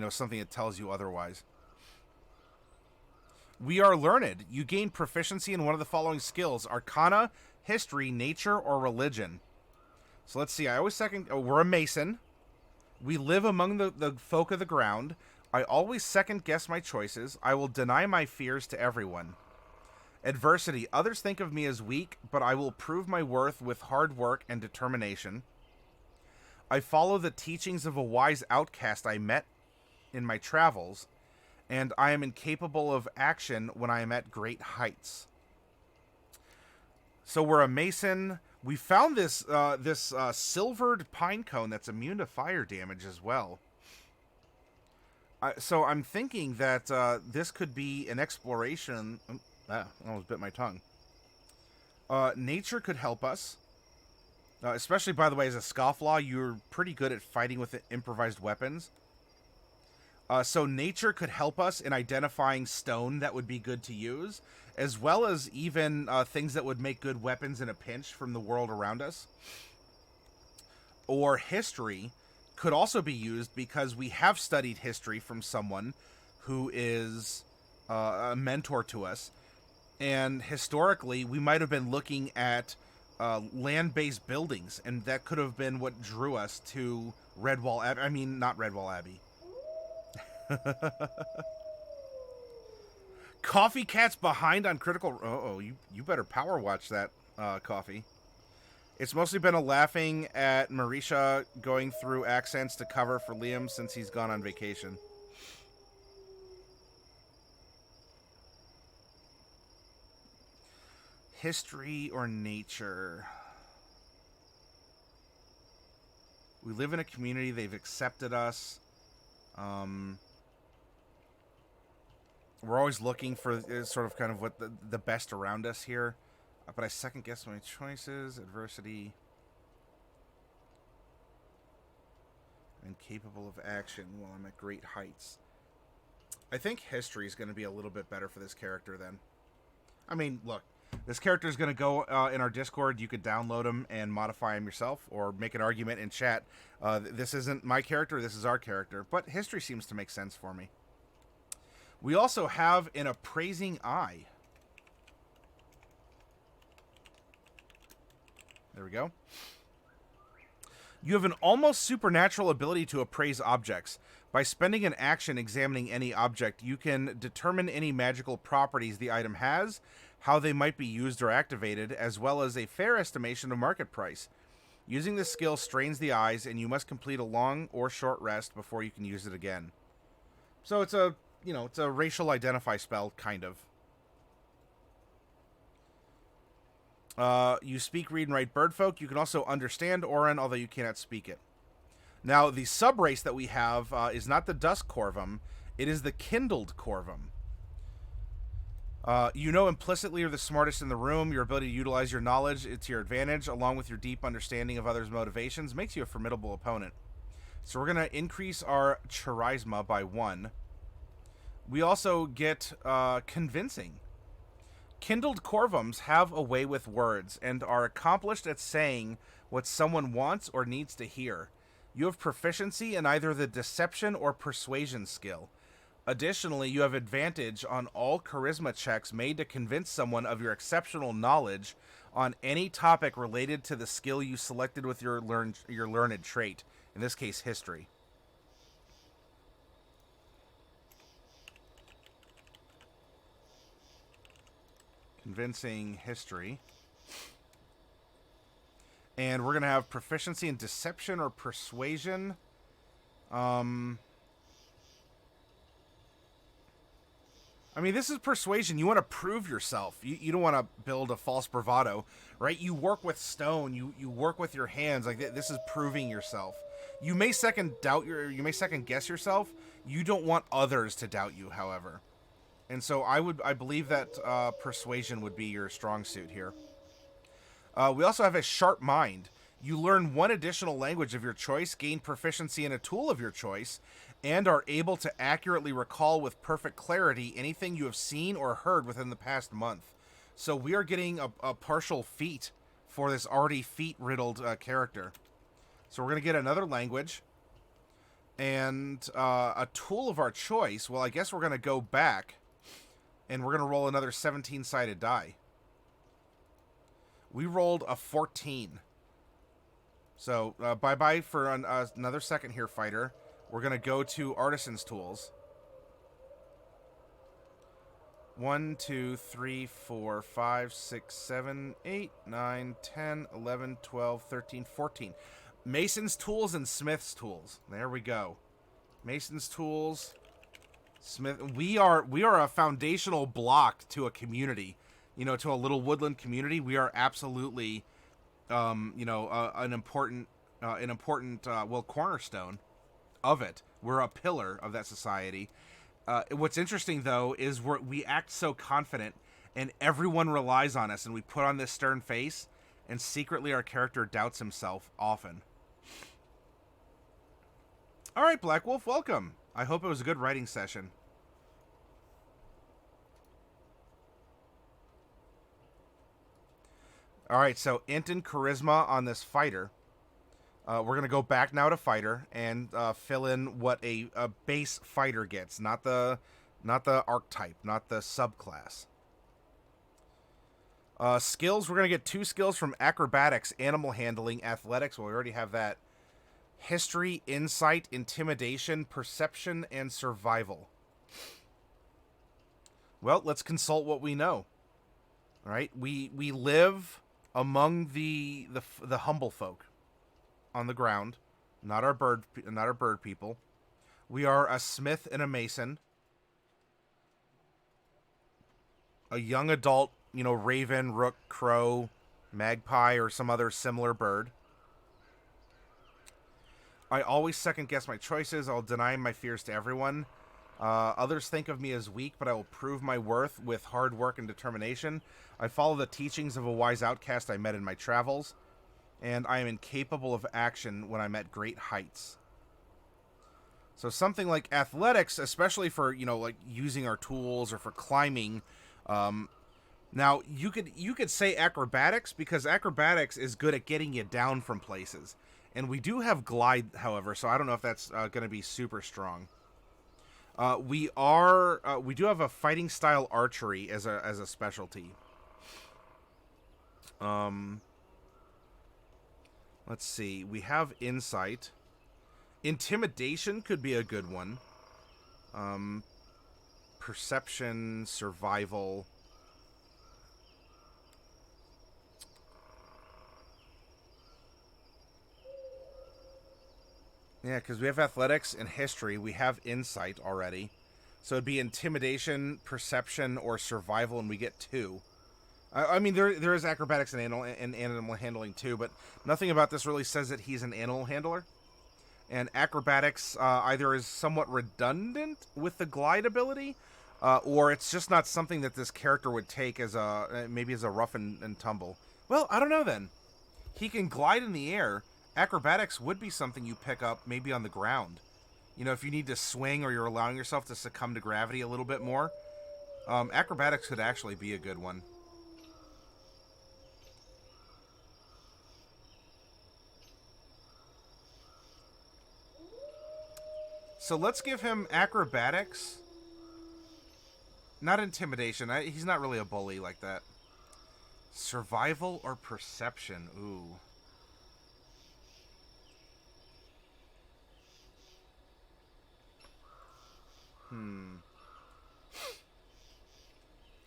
something that tells you otherwise. We are learned. You gain proficiency in one of the following skills: Arcana, History, Nature, or Religion. So let's see. I always we're a Mason. We live among the folk of the ground. I always second guess my choices. I will deny my fears to everyone. Adversity. Others think of me as weak, but I will prove my worth with hard work and determination. I follow the teachings of a wise outcast I met in my travels, and I am incapable of action when I am at great heights. So we're a Mason. We found this silvered pine cone that's immune to fire damage as well. So I'm thinking that this could be an exploration. I almost bit my tongue. Nature could help us. Especially, by the way, as a Scofflaw, you're pretty good at fighting with improvised weapons. So nature could help us in identifying stone that would be good to use, as well as even things that would make good weapons in a pinch from the world around us. Or history could also be used because we have studied history from someone who is a mentor to us. And historically, we might have been looking at land-based buildings, and that could have been what drew us to Redwall Abbey. I mean, not Redwall Abbey. Coffee Cat's behind on Critical... Oh, you better power watch that, Coffee. It's mostly been a laughing at Marisha going through accents to cover for Liam since he's gone on vacation. History or nature? We live in a community. They've accepted us. We're always looking for sort of kind of what the best around us here. But I second guess my choices. Adversity. I'm incapable of action while I'm at great heights. I think history is going to be a little bit better for this character then. I mean, look. This character is going to go in our Discord. You could download him and modify him yourself, or make an argument in chat. This isn't my character, this is our character. But history seems to make sense for me. We also have an appraising eye. There we go. You have an almost supernatural ability to appraise objects. By spending an action examining any object, you can determine any magical properties the item has, how they might be used or activated, as well as a fair estimation of market price. Using this skill strains the eyes, and you must complete a long or short rest before you can use it again. So it's a, it's a racial identify spell, kind of. You speak, read, and write birdfolk. You can also understand Oran, although you cannot speak it. Now, the subrace that we have is not the Dusk Corvum. It is the Kindled Corvum. You know implicitly you're the smartest in the room. Your ability to utilize your knowledge to your advantage, along with your deep understanding of others' motivations, makes you a formidable opponent. So we're going to increase our charisma by 1. We also get convincing. Kindled Corvums have a way with words and are accomplished at saying what someone wants or needs to hear. You have proficiency in either the deception or persuasion skill. Additionally, you have advantage on all charisma checks made to convince someone of your exceptional knowledge on any topic related to the skill you selected with your learned trait, in this case, history. Convincing history. And we're going to have proficiency in deception or persuasion. I mean, this is persuasion. You want to prove yourself. You don't want to build a false bravado, right? You work with stone. You work with your hands. Like, this is proving yourself. You may second guess yourself. You don't want others to doubt you, however. And so I believe that persuasion would be your strong suit here. We also have a sharp mind. You learn 1 additional language of your choice, gain proficiency in a tool of your choice, and are able to accurately recall with perfect clarity anything you have seen or heard within the past month. So we are getting a partial feat for this already feat-riddled character. So we're going to get another language and a tool of our choice. Well, I guess we're going to go back and we're going to roll another 17-sided die. We rolled a 14. So, bye-bye for another second here, fighter. We're going to go to Artisan's Tools. 1, 2, 3, 4, 5, 6, 7, 8, 9, 10, 11, 12, 13, 14. Mason's Tools and Smith's Tools. There we go. Mason's Tools, Smith. We are a foundational block to a community. You know, to a little woodland community. We are absolutely, an important cornerstone of it. We're a pillar of that society. What's interesting, though, is we act so confident, and everyone relies on us, and we put on this stern face, and secretly our character doubts himself often. All right, Black Wolf, welcome. I hope it was a good writing session. All right, so int and charisma on this fighter. We're going to go back now to fighter and fill in what a base fighter gets, not the archetype, not the subclass. Skills, we're going to get 2 skills from acrobatics, animal handling, athletics. Well, we already have that. History, insight, intimidation, perception, and survival. Well, let's consult what we know. All right, we live among the humble folk on the ground, not our bird people. We are a smith and a mason, a young adult, raven, rook, crow, magpie, or some other similar bird. I always second guess my choices. I'll deny my fears to everyone. Others think of me as weak, but I will prove my worth with hard work and determination. I follow the teachings of a wise outcast I met in my travels, and I am incapable of action when I'm at great heights. So something like athletics, especially for, like using our tools or for climbing. Now, you could say acrobatics, because acrobatics is good at getting you down from places. And we do have glide, however, so I don't know if that's going to be super strong. We do have a fighting style archery as a specialty. Let's see. We have insight. Intimidation could be a good one. Perception, survival. Yeah, because we have athletics and history. We have insight already. So it'd be intimidation, perception, or survival, and we get 2. I mean, there is acrobatics and animal handling too, but nothing about this really says that he's an animal handler. And acrobatics either is somewhat redundant with the glide ability, or it's just not something that this character would take as maybe as a rough and tumble. Well, I don't know then. He can glide in the air, Acrobatics would be something you pick up maybe on the ground. You know, if you need to swing or you're allowing yourself to succumb to gravity a little bit more, acrobatics could actually be a good one. So let's give him acrobatics. Not intimidation. He's not really a bully like that. Survival or perception? Ooh.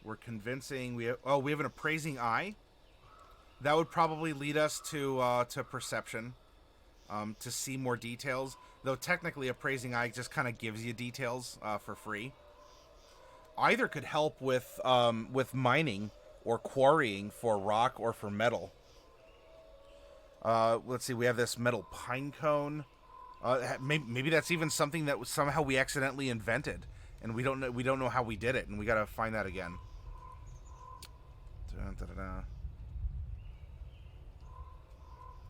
We're convincing. We have an appraising eye. That would probably lead us to perception, to see more details. Though technically, appraising eye just kind of gives you details for free. Either could help with mining or quarrying for rock or for metal. Let's see. We have this metal pine cone. Maybe that's even something that somehow we accidentally invented, and we don't know how we did it, and we gotta find that again.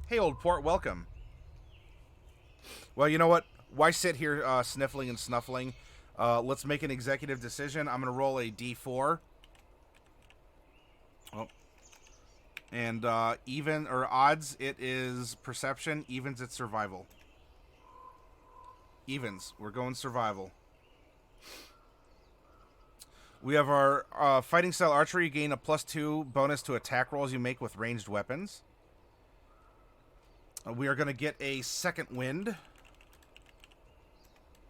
Hey, old port, welcome. Well, you know what? Why sit here sniffling and snuffling? Let's make an executive decision. I'm gonna roll a d4. Oh. And even or odds, it is perception. Evens, it's survival. Evens. We're going survival. We have our fighting style archery. You gain a +2 bonus to attack rolls you make with ranged weapons. We are going to get a second wind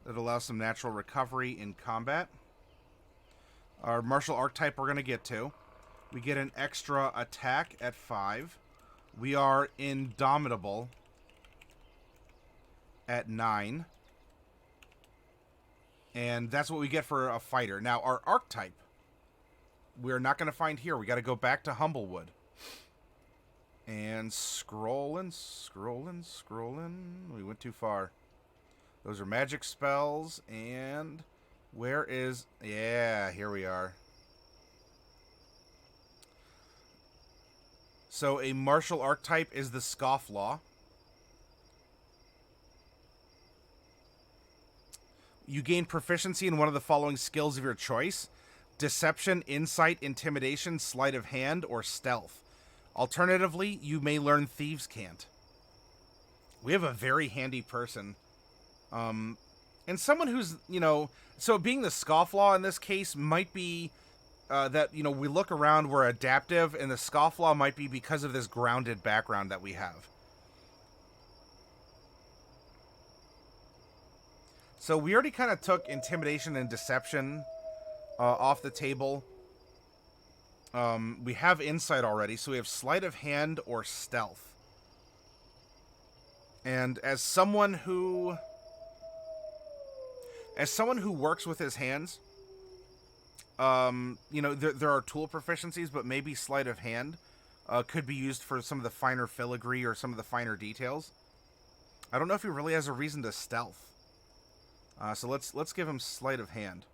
that allows some natural recovery in combat. Our martial archetype we're going to get to. We get an extra attack at 5. We are indomitable at 9. And that's what we get for a fighter. Now, our archetype, we're not going to find here. We got to go back to Humblewood. And scrolling. We went too far. Those are magic spells. And where is... Yeah, here we are. So a martial archetype is the Scofflaw. You gain proficiency in one of the following skills of your choice: deception, insight, intimidation, sleight of hand, or stealth. Alternatively, you may learn Thieves' Cant. We have a very handy person. And someone who's, you know... So being the Scofflaw in this case might be that, you know, we look around, we're adaptive, and the Scofflaw might be because of this grounded background that we have. So we already kind of took intimidation and deception off the table. We have insight already, so we have sleight of hand or stealth. And as someone who works with his hands, you know, there are tool proficiencies, but maybe sleight of hand could be used for some of the finer filigree or some of the finer details. I don't know if he really has a reason to stealth. So let's give him sleight of hand.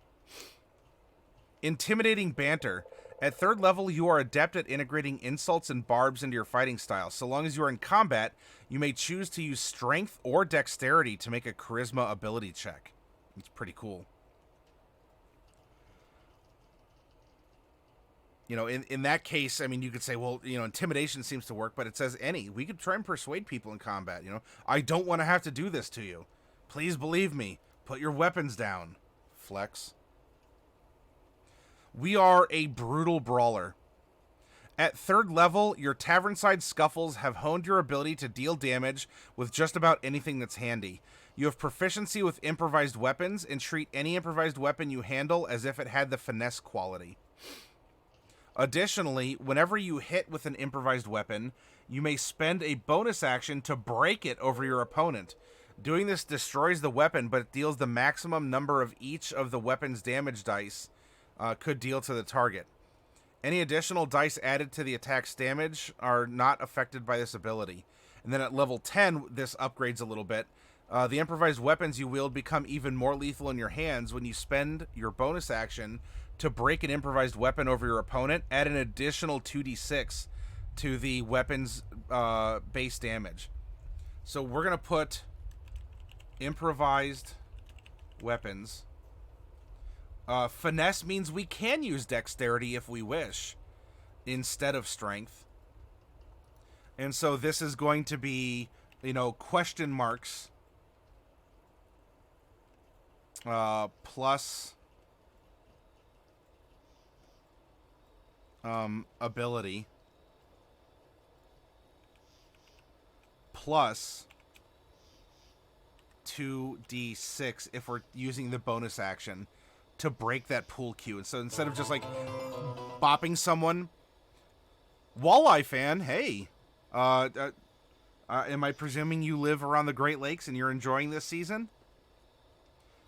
Intimidating banter. At 3rd level, you are adept at integrating insults and barbs into your fighting style. So long as you are in combat, you may choose to use strength or dexterity to make a charisma ability check. It's pretty cool. You know, in that case, I mean, you could say, well, you know, intimidation seems to work, but it says any. We could try and persuade people in combat, you know. I don't want to have to do this to you. Please believe me. Put your weapons down. Flex. We are a brutal brawler. At 3rd level, your tavernside scuffles have honed your ability to deal damage with just about anything that's handy. You have proficiency with improvised weapons and treat any improvised weapon you handle as if it had the finesse quality. Additionally, whenever you hit with an improvised weapon, you may spend a bonus action to break it over your opponent. Doing this destroys the weapon, but it deals the maximum number of each of the weapon's damage dice could deal to the target. Any additional dice added to the attack's damage are not affected by this ability. And then at level 10, this upgrades a little bit. The improvised weapons you wield become even more lethal in your hands when you spend your bonus action to break an improvised weapon over your opponent. Add an additional 2d6 to the weapon's base damage. So we're going to put improvised weapons. Finesse means we can use dexterity if we wish instead of strength. And so this is going to be, you know, question marks plus ability plus 2d6 if we're using the bonus action to break that pool cue. And so instead of just like bopping someone, Walleye fan, hey, am I presuming you live around the Great Lakes and you're enjoying this season?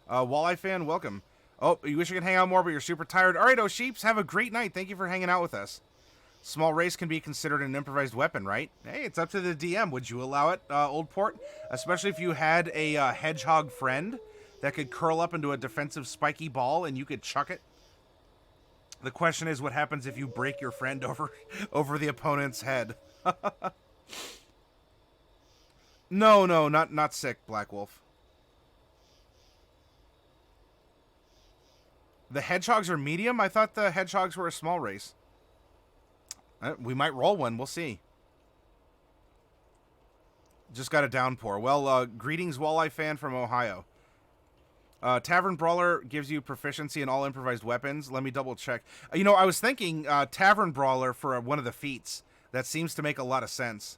Walleye fan, welcome. Oh, you wish you could hang out more, but you're super tired. All right, oh sheeps, have a great night. Thank you for hanging out with us. Small race can be considered an improvised weapon, right? Hey, it's up to the DM. Would you allow it, Old Port? Especially if you had a hedgehog friend that could curl up into a defensive spiky ball and you could chuck it. The question is, what happens if you break your friend over the opponent's head? No, not sick, Black Wolf. The hedgehogs are medium? I thought the hedgehogs were a small race. We might roll one. We'll see. Just got a downpour. Well, greetings, Walleye fan from Ohio. Tavern Brawler gives you proficiency in all improvised weapons. Let me double check. You know, I was thinking Tavern Brawler for one of the feats. That seems to make a lot of sense.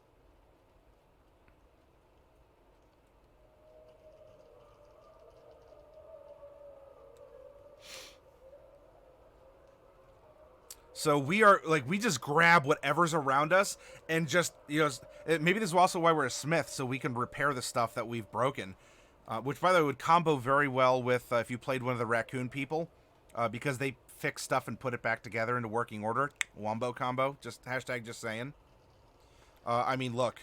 So we are, like, we just grab whatever's around us and just, you know, maybe this is also why we're a smith, so we can repair the stuff that we've broken. Which, by the way, would combo very well with if you played one of the raccoon people, because they fix stuff and put it back together into working order. Wombo combo, just hashtag just saying. I mean, look,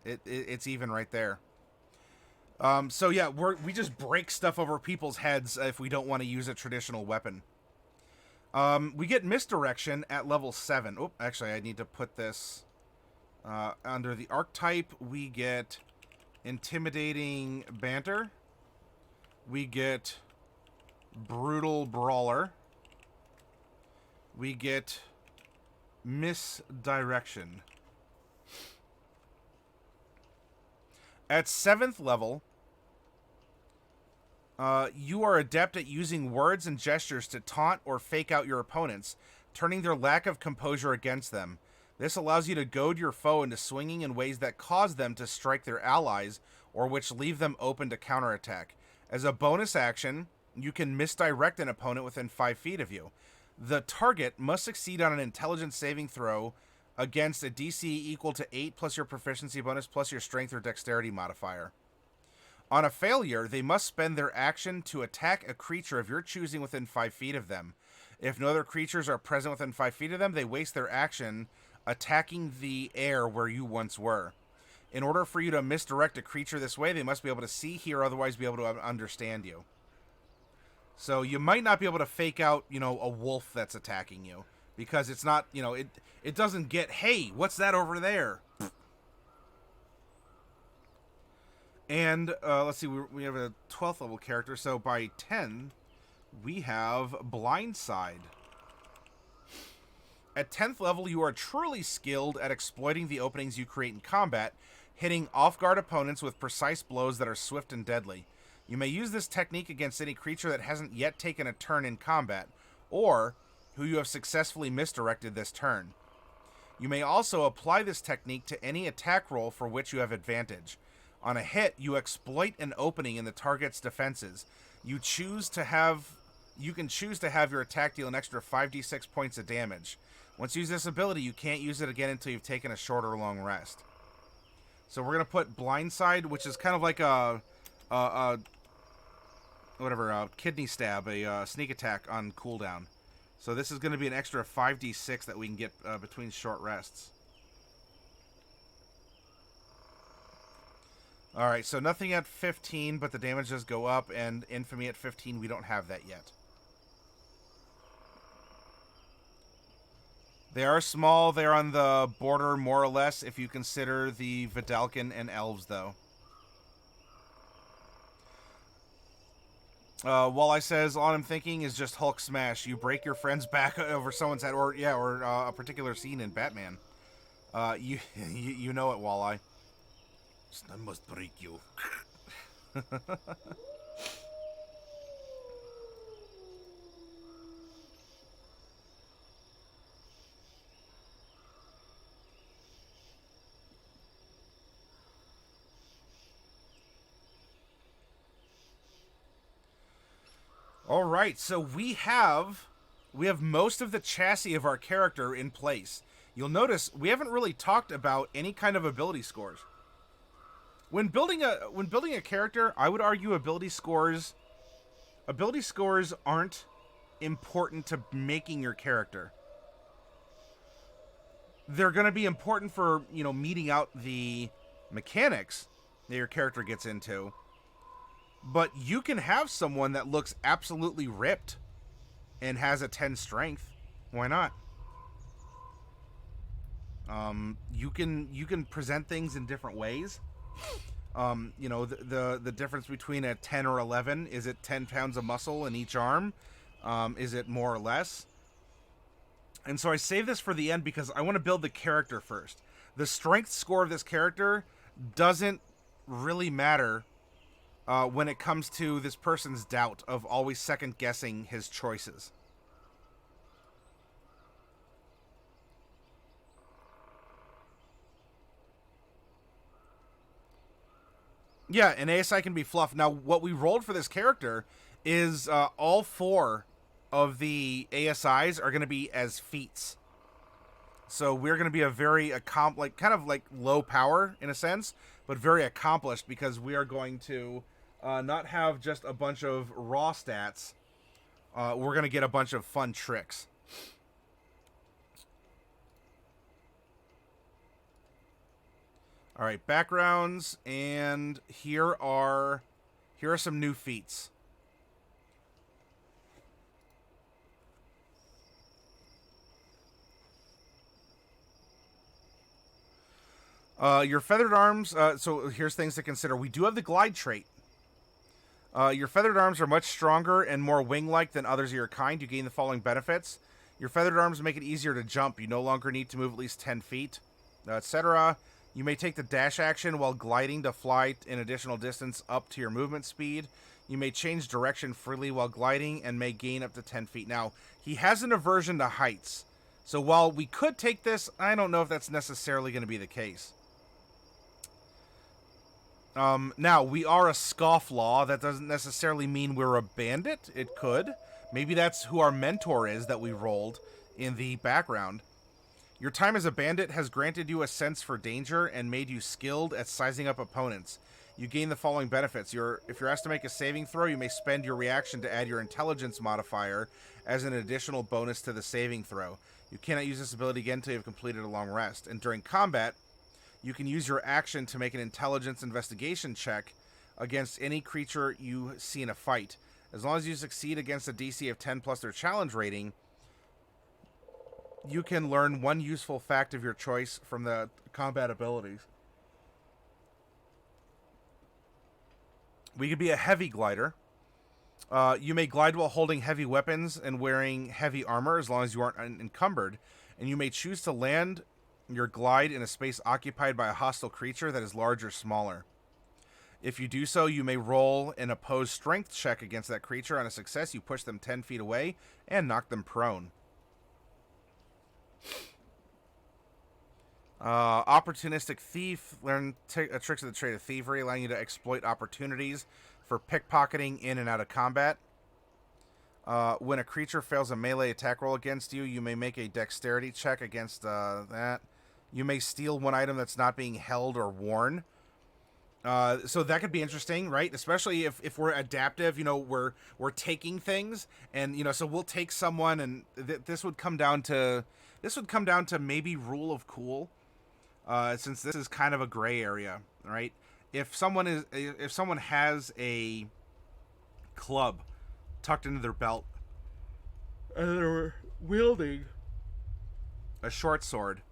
it's even right there. So yeah, we just break stuff over people's heads if we don't want to use a traditional weapon. We get misdirection at level 7. Oh, actually, I need to put this under the archetype. We get intimidating banter. We get brutal brawler. We get misdirection. At 7th level, you are adept at using words and gestures to taunt or fake out your opponents, turning their lack of composure against them. This allows you to goad your foe into swinging in ways that cause them to strike their allies, or which leave them open to counterattack. As a bonus action, you can misdirect an opponent within 5 feet of you. The target must succeed on an intelligence saving throw against a DC equal to 8 plus your proficiency bonus plus your strength or dexterity modifier. On a failure, they must spend their action to attack a creature of your choosing within 5 feet of them. If no other creatures are present within 5 feet of them, they waste their action attacking the air where you once were. In order for you to misdirect a creature this way, they must be able to see, hear, or otherwise be able to understand you. So you might not be able to fake out, you know, a wolf that's attacking you. Because it's not, you know, it doesn't get, hey, what's that over there? And, let's see, we have a 12th level character, so by 10, we have Blindside. At 10th level, you are truly skilled at exploiting the openings you create in combat, hitting off-guard opponents with precise blows that are swift and deadly. You may use this technique against any creature that hasn't yet taken a turn in combat, or who you have successfully misdirected this turn. You may also apply this technique to any attack roll for which you have advantage. On a hit, you exploit an opening in the target's defenses. You can choose to have your attack deal an extra 5d6 points of damage. Once you use this ability, you can't use it again until you've taken a short or long rest. So we're going to put Blindside, which is kind of like a kidney stab, a sneak attack on cooldown. So this is going to be an extra 5d6 that we can get between short rests. Alright, so nothing at 15, but the damage does go up, and Infamy at 15, we don't have that yet. They are small. They're on the border, more or less, if you consider the Vidalcan and elves, though. Walleye says, all I'm thinking is just Hulk smash. You break your friend's back over someone's head, or a particular scene in Batman. You know it, Walleye. I must break you. All right, so we have most of the chassis of our character in place. You'll notice we haven't really talked about any kind of ability scores. When building a character, I would argue ability scores aren't important to making your character. They're going to be important for, meeting out the mechanics that your character gets into. But you can have someone that looks absolutely ripped and has a 10 strength. Why not? You can present things in different ways. The difference between a 10 or 11, is it 10 pounds of muscle in each arm? Is it more or less? And so I save this for the end because I want to build the character first. The strength score of this character doesn't really matter when it comes to this person's doubt of always second-guessing his choices. Yeah, an ASI can be fluff. Now, what we rolled for this character is all 4 of the ASIs are going to be as feats. So we're going to be a very kind of like low power in a sense, but very accomplished because we are going to not have just a bunch of raw stats. We're going to get a bunch of fun tricks. All right, backgrounds, and here are some new feats. Your feathered arms, so here's things to consider. We do have the glide trait. Your feathered arms are much stronger and more wing-like than others of your kind. You gain the following benefits. Your feathered arms make it easier to jump. You no longer need to move at least 10 feet, etc. You may take the dash action while gliding to fly an additional distance up to your movement speed. You may change direction freely while gliding and may gain up to 10 feet. Now, he has an aversion to heights. So while we could take this, I don't know if that's necessarily going to be the case. Now, we are a Scofflaw. That doesn't necessarily mean we're a bandit. It could. Maybe that's who our mentor is that we rolled in the background. Your time as a bandit has granted you a sense for danger and made you skilled at sizing up opponents. You gain the following benefits. If you're asked to make a saving throw, you may spend your reaction to add your intelligence modifier as an additional bonus to the saving throw. You cannot use this ability again until you have completed a long rest. And during combat, you can use your action to make an intelligence investigation check against any creature you see in a fight. As long as you succeed against a DC of 10 plus their challenge rating, you can learn one useful fact of your choice from the combat abilities. We could be a heavy glider. You may glide while holding heavy weapons and wearing heavy armor as long as you aren't encumbered. And you may choose to land your glide in a space occupied by a hostile creature that is large or smaller. If you do so, you may roll an opposed strength check against that creature. On a success, you push them 10 feet away and knock them prone. Opportunistic Thief. Learn tricks of the trade of thievery, allowing you to exploit opportunities for pickpocketing in and out of combat. When a creature fails a melee attack roll against you, you may make a dexterity check against that. You may steal one item that's not being held or worn. So that could be interesting, right? Especially if we're adaptive, we're taking things, and so we'll take someone, and this would come down to maybe rule of cool, since this is kind of a gray area, right? If someone has a club tucked into their belt and they're wielding a short sword,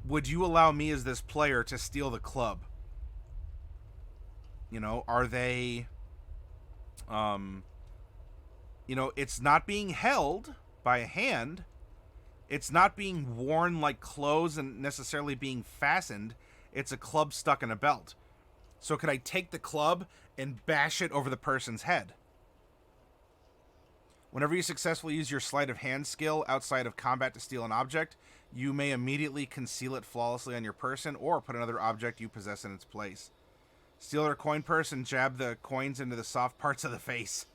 would you allow me as this player to steal the club? You know, are they... you know, it's not being held by a hand. It's not being worn like clothes and necessarily being fastened. It's a club stuck in a belt. So could I take the club and bash it over the person's head? Whenever you successfully use your sleight of hand skill outside of combat to steal an object, you may immediately conceal it flawlessly on your person or put another object you possess in its place. Steal their coin purse and jab the coins into the soft parts of the face.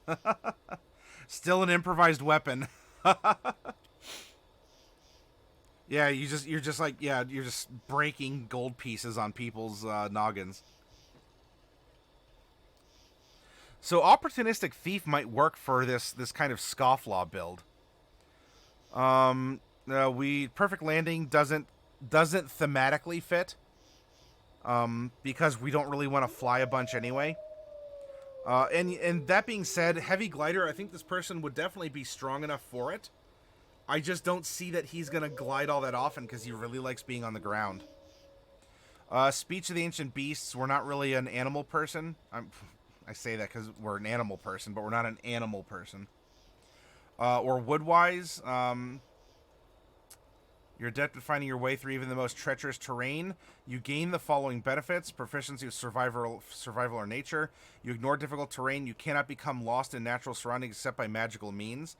Still an improvised weapon. Yeah, you're just breaking gold pieces on people's noggins. So Opportunistic Thief might work for this kind of Scofflaw build. Perfect Landing doesn't thematically fit. Because we don't really want to fly a bunch anyway. And that being said, Heavy Glider, I think this person would definitely be strong enough for it. I just don't see that he's going to glide all that often because he really likes being on the ground. Speech of the Ancient Beasts, we're not really an animal person. I say that because we're an animal person, but we're not an animal person. Or Woodwise, you're adept at finding your way through even the most treacherous terrain. You gain the following benefits: proficiency with survival or nature. You ignore difficult terrain. You cannot become lost in natural surroundings except by magical means.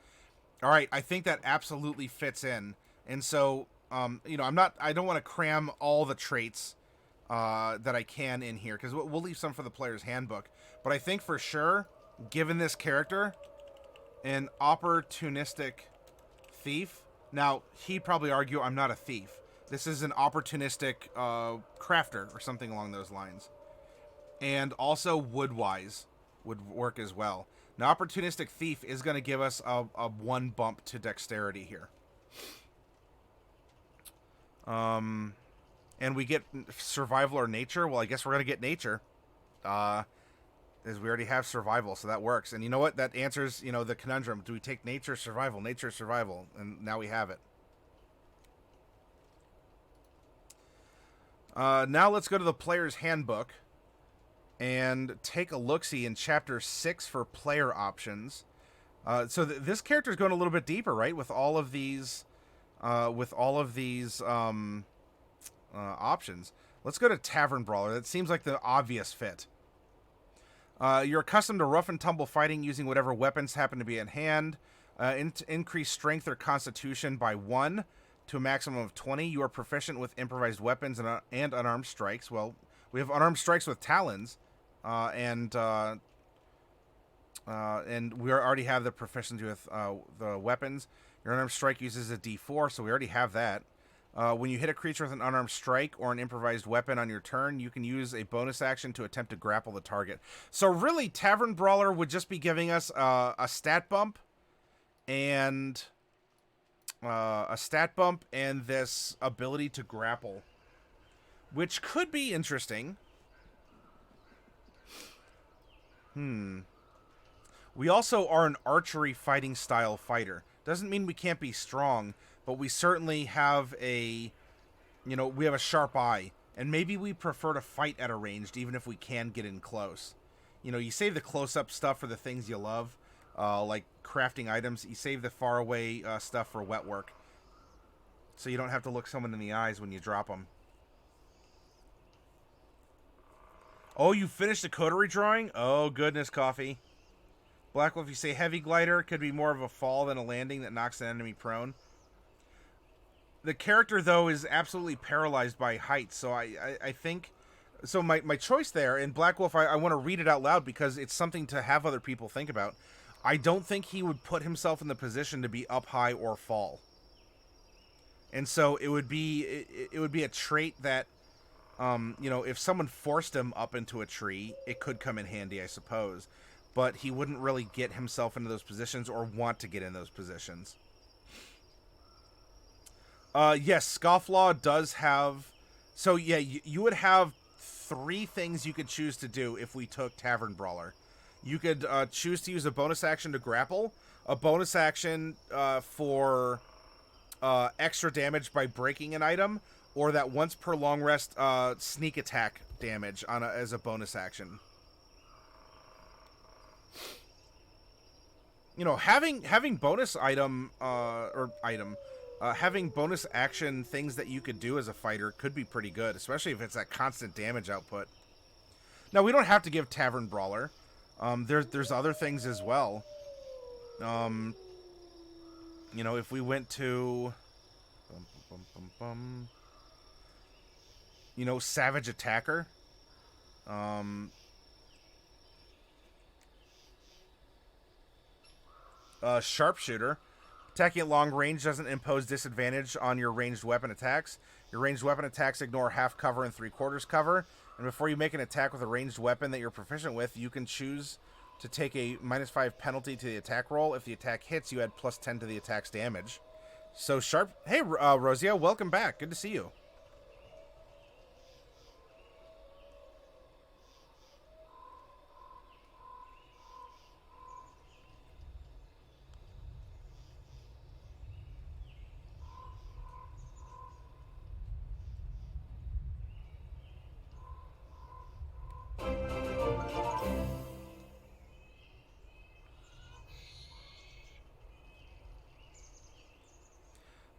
All right, I think that absolutely fits in. And so, you know, I don't want to cram all the traits that I can in here, because we'll leave some for the player's handbook. But I think for sure, given this character, an Opportunistic Thief. Now, he'd probably argue I'm not a thief. This is an opportunistic crafter or something along those lines. And also Woodwise would work as well. Now, Opportunistic Thief is going to give us a 1 bump to dexterity here. And we get survival or nature. Well, I guess we're going to get nature. As we already have survival, so that works. And you know what? That answers, you know, the conundrum. Do we take nature or survival? Nature or survival. And now we have it. Now let's go to the player's handbook and take a look-see in Chapter 6 for player options. So this character is going a little bit deeper, right? With all of these options. Let's go to Tavern Brawler. That seems like the obvious fit. You're accustomed to rough and tumble fighting using whatever weapons happen to be at hand. Increase strength or constitution by 1 to a maximum of 20. You are proficient with improvised weapons and unarmed strikes. Well, we have unarmed strikes with Talons, and we already have the proficiency with the weapons. Your unarmed strike uses a D4, so we already have that. When you hit a creature with an unarmed strike or an improvised weapon on your turn, you can use a bonus action to attempt to grapple the target. So really, Tavern Brawler would just be giving us a stat bump and this ability to grapple, which could be interesting. We also are an archery fighting style fighter. Doesn't mean we can't be strong, but we certainly have we have a sharp eye, and maybe we prefer to fight at a range, even if we can get in close. You know, you save the close-up stuff for the things you love, like crafting items. You save the far-away stuff for wet work, so you don't have to look someone in the eyes when you drop them. Oh, you finished the coterie drawing? Oh, goodness, Coffee. Black Wolf, you say Heavy Glider could be more of a fall than a landing that knocks an enemy prone. The character, though, is absolutely paralyzed by height, so I think... So my choice there, and Black Wolf, I want to read it out loud because it's something to have other people think about. I don't think he would put himself in the position to be up high or fall. And so it would be a trait that, if someone forced him up into a tree, it could come in handy, I suppose. But he wouldn't really get himself into those positions or want to get in those positions. Yes, Scofflaw does have... So, yeah, you would have 3 things you could choose to do if we took Tavern Brawler. You could choose to use a bonus action to grapple, a bonus action for extra damage by breaking an item, or that once per long rest sneak attack damage as a bonus action. You know, having bonus having bonus action things that you could do as a fighter could be pretty good, especially if it's that constant damage output. Now, we don't have to give Tavern Brawler. There's other things as well. You know, if we went to... You know, Savage Attacker. Sharpshooter. Attacking at long range doesn't impose disadvantage on your ranged weapon attacks. Your ranged weapon attacks ignore half cover and 3/4 cover. And before you make an attack with a ranged weapon that you're proficient with, you can choose to take a -5 penalty to the attack roll. If the attack hits, you add +10 to the attack's damage. So sharp. Hey, Rosia, welcome back. Good to see you.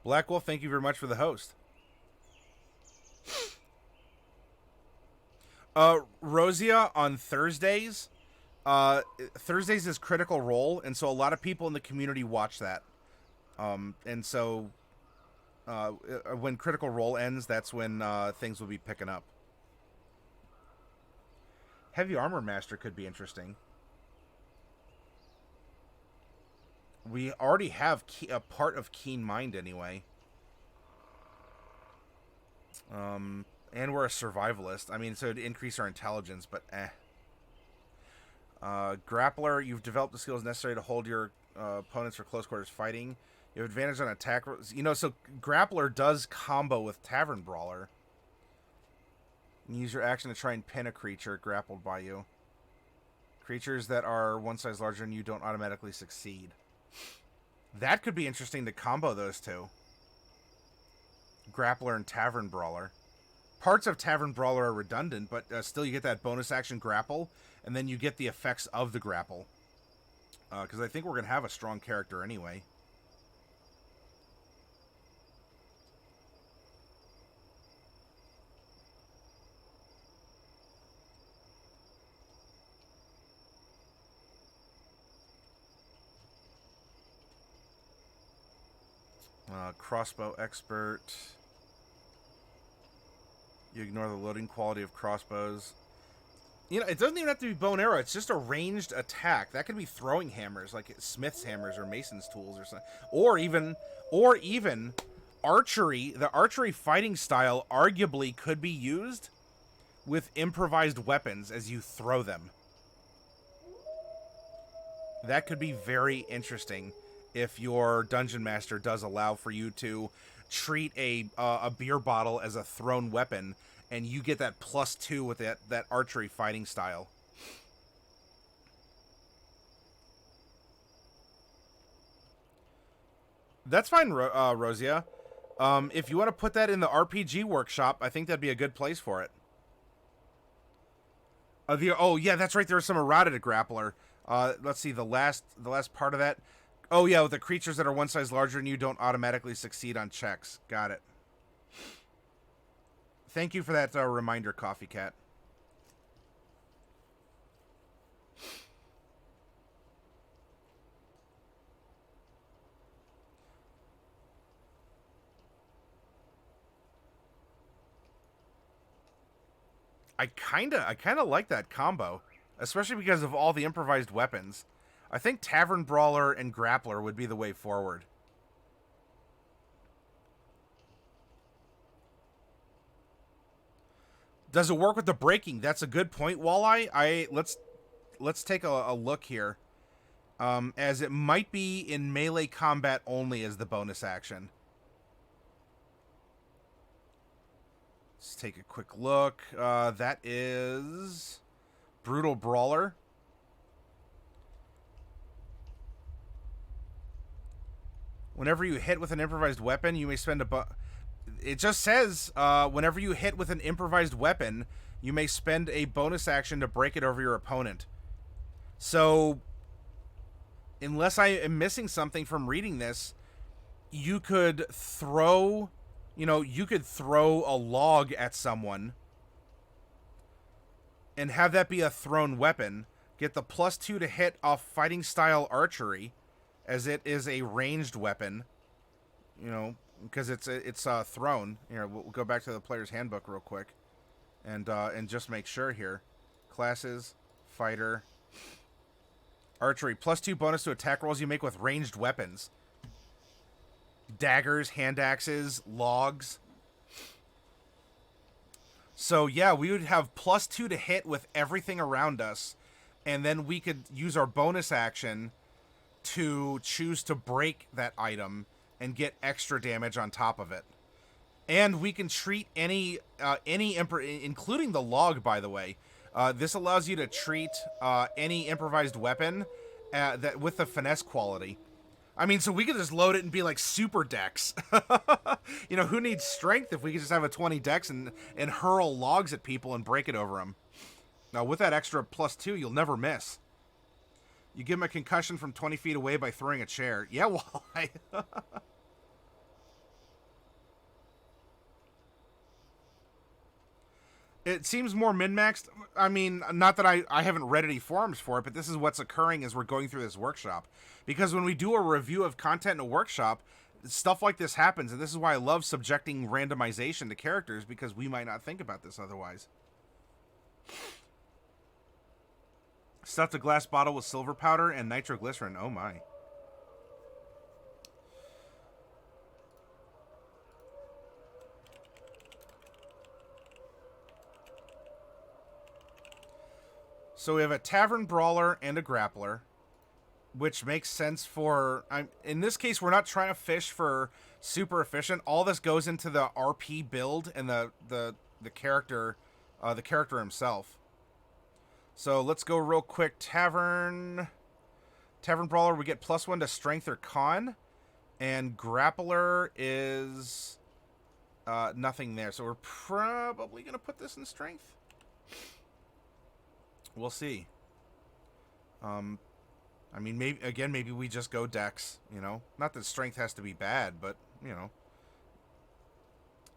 Black Wolf, thank you very much for the host. Rosia, on Thursdays, Thursdays is Critical Role, and so a lot of people in the community watch that. And so when Critical Role ends, that's when things will be picking up. Heavy Armor Master could be interesting. We already have a part of Keen Mind anyway. And we're a survivalist. I mean, so it'd increase our intelligence, but Grappler, you've developed the skills necessary to hold your opponents for close quarters fighting. You have advantage on attack. You know, so Grappler does combo with Tavern Brawler. You use your action to try and pin a creature grappled by you. Creatures that are one size larger than you don't automatically succeed. That could be interesting to combo those two. Grappler and Tavern Brawler. Parts of Tavern Brawler are redundant, but still you get that bonus action grapple, and then you get the effects of the grapple. Because I think we're going to have a strong character anyway. Crossbow Expert. You ignore the loading quality of crossbows. You know, it doesn't even have to be bow and arrow. It's just a ranged attack. That could be throwing hammers, like smith's hammers or mason's tools or something. Or even archery. The archery fighting style arguably could be used with improvised weapons as you throw them. That could be very interesting if your dungeon master does allow for you to treat a beer bottle as a thrown weapon, and you get that +2 with that archery fighting style. That's fine, Rosia. If you want to put that in the RPG workshop, I think that'd be a good place for it. Oh yeah, that's right. There's some errata to Grappler. Let's see the last part of that. Oh, yeah, with the creatures that are one size larger than you don't automatically succeed on checks. Got it. Thank you for that reminder, Coffee Cat. I kinda like that combo, especially because of all the improvised weapons. I think Tavern Brawler and Grappler would be the way forward. Does it work with the breaking? That's a good point, Walleye. Let's take a look here. As it might be in melee combat only as the bonus action. Let's take a quick look. That is Brutal Brawler. Whenever you hit with an improvised weapon, you may spend it just says, whenever you hit with an improvised weapon, you may spend a bonus action to break it over your opponent. So, unless I am missing something from reading this, you could throw, you could throw a log at someone and have that be a thrown weapon. Get the +2 to hit off fighting style archery, as it is a ranged weapon. Because it's thrown. Here, we'll go back to the player's handbook real quick, and just make sure here. Classes, fighter, archery, +2 bonus to attack rolls you make with ranged weapons. Daggers, hand axes, logs. So yeah, we would have +2 to hit with everything around us, and then we could use our bonus action to choose to break that item and get extra damage on top of it. And we can treat any including the log, by the way. This allows you to treat any improvised weapon that with the finesse quality. I mean, so we could just load it and be like super dex. Who needs strength if we could just have a 20 dex and hurl logs at people and break it over them? Now, with that extra +2, you'll never miss. You give him a concussion from 20 feet away by throwing a chair. Yeah, why? It seems more min-maxed. I mean, not that I haven't read any forums for it, but this is what's occurring as we're going through this workshop. Because when we do a review of content in a workshop, stuff like this happens, and this is why I love subjecting randomization to characters, because we might not think about this otherwise. Stuffed a glass bottle with silver powder and nitroglycerin. Oh my. So we have a tavern brawler and a grappler, which makes sense for... in this case, we're not trying to fish for super efficient. All this goes into the RP build and the character himself. So let's go real quick. Tavern brawler, we get +1 to strength or con, and grappler is nothing there. So we're probably gonna put this in strength. We'll see. I mean, maybe we just go dex, Not that strength has to be bad, but,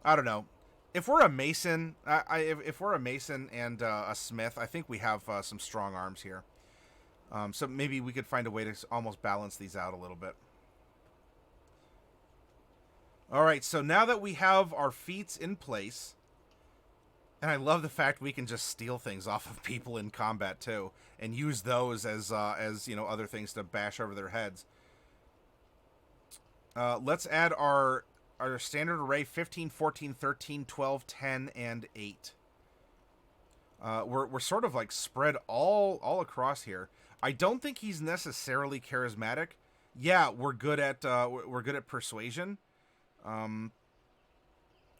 I don't know. If we're a mason, if we're a mason and a smith, I think we have some strong arms here. So maybe we could find a way to almost balance these out a little bit. All right, so now that we have our feats in place, and I love the fact we can just steal things off of people in combat too, and use those as other things to bash over their heads. Let's add our standard array: 15, 14, 13, 12, 10, and 8. We're sort of like spread all across here. I don't think he's necessarily charismatic. Yeah, we're good at persuasion.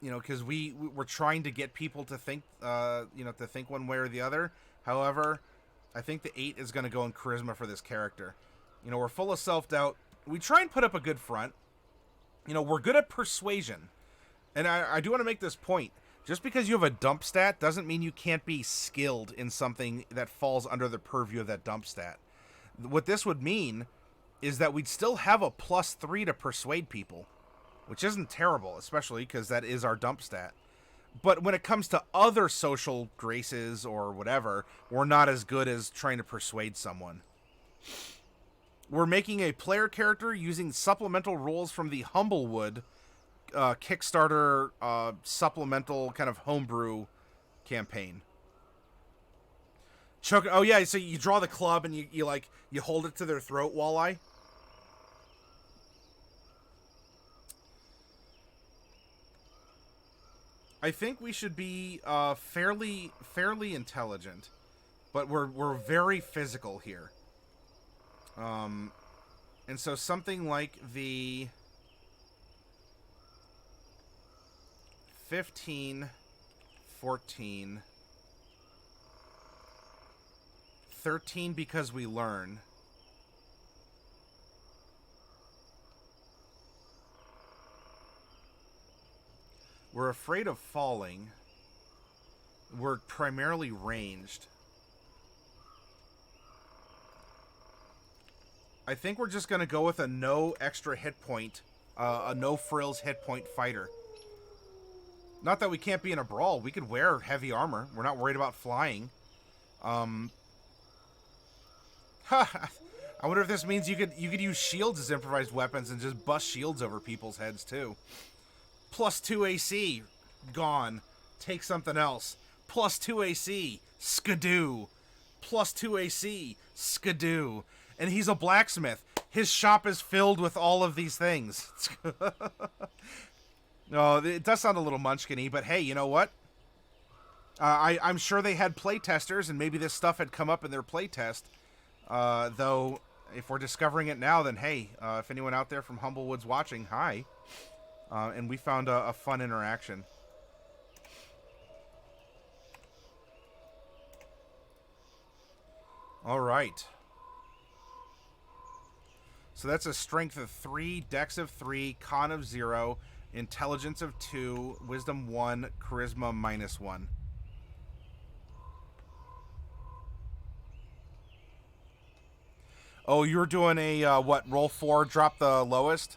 Because we're trying to get people to think, to think one way or the other. However, I think the 8 is going to go in charisma for this character. We're full of self-doubt. We try and put up a good front. We're good at persuasion. And I do want to make this point. Just because you have a dump stat doesn't mean you can't be skilled in something that falls under the purview of that dump stat. What this would mean is that we'd still have a +3 to persuade people, which isn't terrible, especially because that is our dump stat. But when it comes to other social graces or whatever, we're not as good as trying to persuade someone. We're making a player character using supplemental rolls from the Humblewood Kickstarter supplemental kind of homebrew campaign. Oh yeah, so you draw the club and you hold it to their throat, Walleye. I think we should be fairly intelligent, but we're very physical here. And so something like the 15, 14, 13 because we learn. We're afraid of falling. We're primarily ranged. I think we're just going to go with a no extra hit point, a no frills hit point fighter. Not that we can't be in a brawl. We could wear heavy armor. We're not worried about flying. I wonder if this means you could use shields as improvised weapons and just bust shields over people's heads too. +2 AC, gone. Take something else. +2 AC, skadoo. +2 AC, skadoo. And he's a blacksmith. His shop is filled with all of these things. No, it does sound a little munchkin-y, but hey, you know what? I'm sure they had playtesters, and maybe this stuff had come up in their playtest. Though, if we're discovering it now, then hey, if anyone out there from Humblewood's watching, hi. And we found a fun interaction. All right. So that's a strength of 3, dex of 3, con of 0, intelligence of 2, wisdom 1, charisma -1. Oh, you're doing a, what, roll 4, drop the lowest?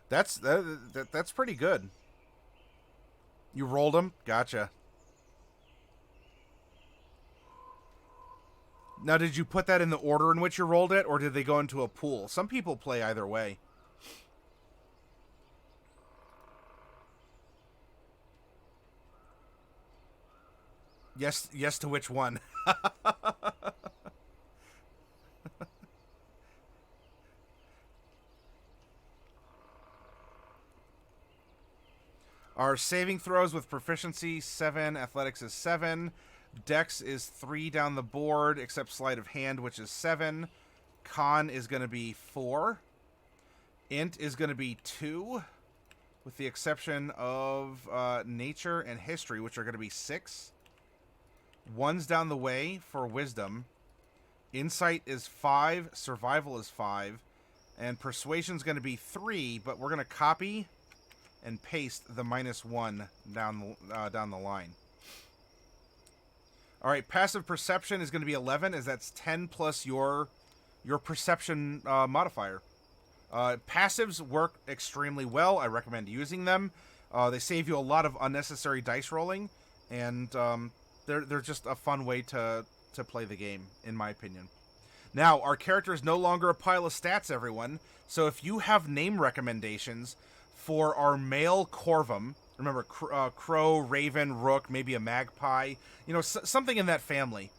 That's pretty good. You rolled them? Gotcha. Now, did you put that in the order in which you rolled it, or did they go into a pool? Some people play either way. Yes to which one? Our saving throws with proficiency 7, athletics is 7, dex is 3 down the board, except sleight of hand, which is 7. Con is going to be 4. Int is going to be 2, with the exception of nature and history, which are going to be 6. 1's down the way for wisdom. Insight is 5, survival is 5, and persuasion's going to be 3, but we're going to copy and paste the -1 down the line. All right, passive perception is going to be 11, as that's 10 plus your perception modifier. Passives work extremely well. I recommend using them. They save you a lot of unnecessary dice rolling, and they're just a fun way to play the game, in my opinion. Now, our character is no longer a pile of stats, everyone. So if you have name recommendations for our male Corvum, remember, crow, raven, rook, maybe a magpie, you know, something in that family,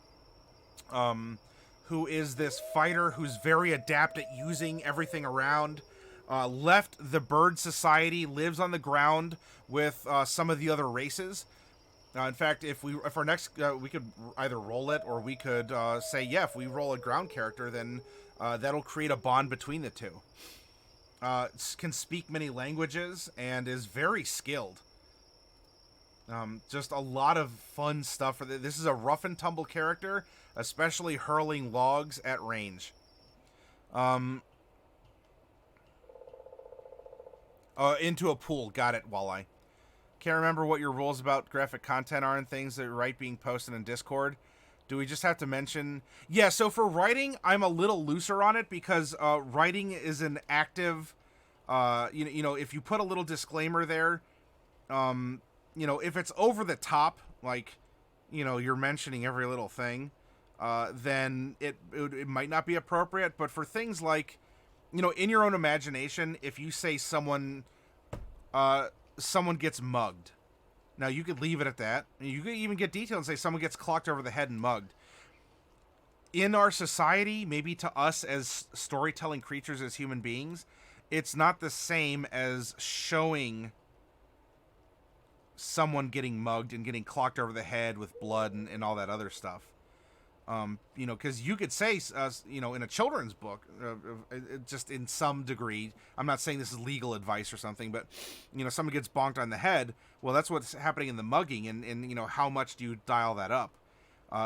who is this fighter who's very adept at using everything around, left the bird society, lives on the ground with some of the other races. In fact, if our next, we could either roll it, or we could say, yeah, if we roll a ground character, then that'll create a bond between the two. Can speak many languages and is very skilled. Just a lot of fun stuff for this. Is a rough and tumble character, especially hurling logs at range. Into a pool. Got it, Walleye. Can't remember what your rules about graphic content are and things that write being posted in Discord. Do we just have to mention? Yeah, so for writing, I'm a little looser on it because writing is an active, you know, if you put a little disclaimer there, you know, if it's over the top, like, you know, you're mentioning every little thing, then it might not be appropriate. But for things like, you know, in your own imagination, if you say someone gets mugged. Now, you could leave it at that. You could even get detailed and say someone gets clocked over the head and mugged. In our society, maybe to us as storytelling creatures, as human beings, it's not the same as showing someone getting mugged and getting clocked over the head with blood and all that other stuff. You know, because you could say, you know, in a children's book, just in some degree, I'm not saying this is legal advice or something, but, you know, someone gets bonked on the head, well, that's what's happening in the mugging, and you know, how much do you dial that up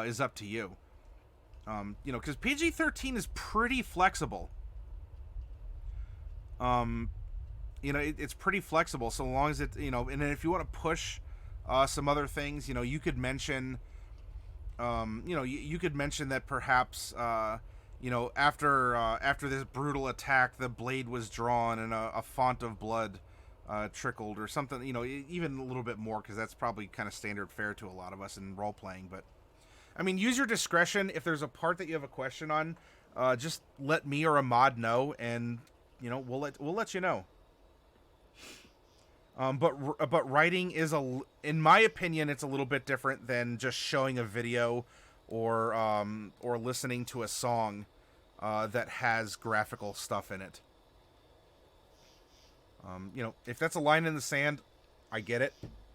is up to you. You know, because PG-13 is pretty flexible. it's pretty flexible so long as it, and then if you want to push some other things, you could mention, you could mention that perhaps, after this brutal attack, the blade was drawn and a font of blood trickled or something, even a little bit more, because that's probably kind of standard fare to a lot of us in role-playing. But, I mean, use your discretion. If there's a part that you have a question on, just let me or a mod know, and, we'll let you know. But writing is, in my opinion, it's a little bit different than just showing a video or listening to a song that has graphical stuff in it. If that's a line in the sand, I get it.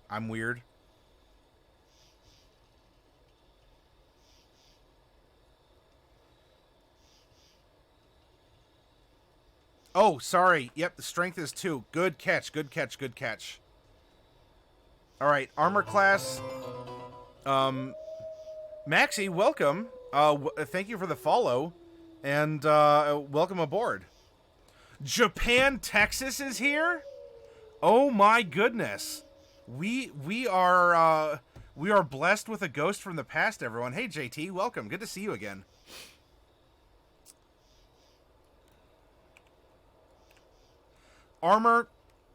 I'm weird. Oh, sorry. Yep, the strength is 2. Good catch, good catch, good catch. Alright, armor class. Maxie, welcome. Thank you for the follow. And welcome aboard. Japan, Texas is here? Oh my goodness. We are blessed with a ghost from the past, everyone. Hey JT, welcome. Good to see you again. Armor,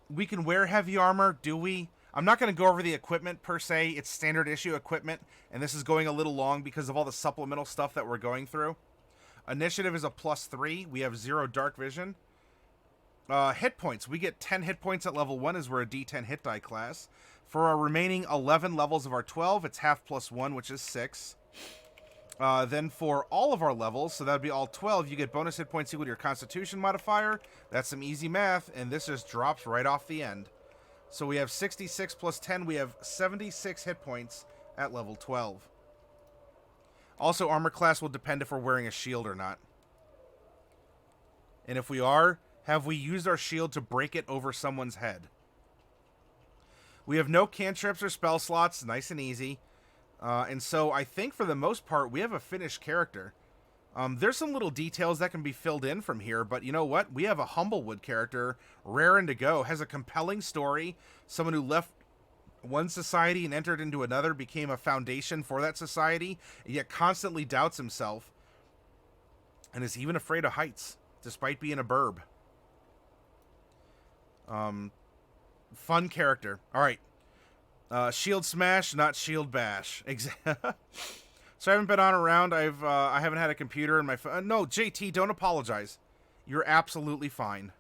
we can wear heavy armor, do we? I'm not going to go over the equipment per se. It's standard issue equipment, and this is going a little long because of all the supplemental stuff that we're going through. Initiative is a +3. We have 0 dark vision. Hit points. We get 10 hit points at level 1 as we're a D10 hit die class. For our remaining 11 levels of our 12, it's half +1, which is 6. Then for all of our levels, so that would be all 12, you get bonus hit points equal to your Constitution modifier. That's some easy math, and this just drops right off the end. So we have 66 plus 10, we have 76 hit points at level 12. Also, armor class will depend if we're wearing a shield or not. And if we are, have we used our shield to break it over someone's head? We have no cantrips or spell slots, nice and easy. And so I think for the most part, we have a finished character. There's some little details that can be filled in from here, but you know what? We have a Humblewood character, raring to go, has a compelling story, someone who left one society and entered into another, became a foundation for that society, and yet constantly doubts himself, and is even afraid of heights, despite being a burb. Fun character. All right. Shield smash, not shield bash. So I haven't been on around. I haven't had a computer in my phone. No, JT, don't apologize. You're absolutely fine.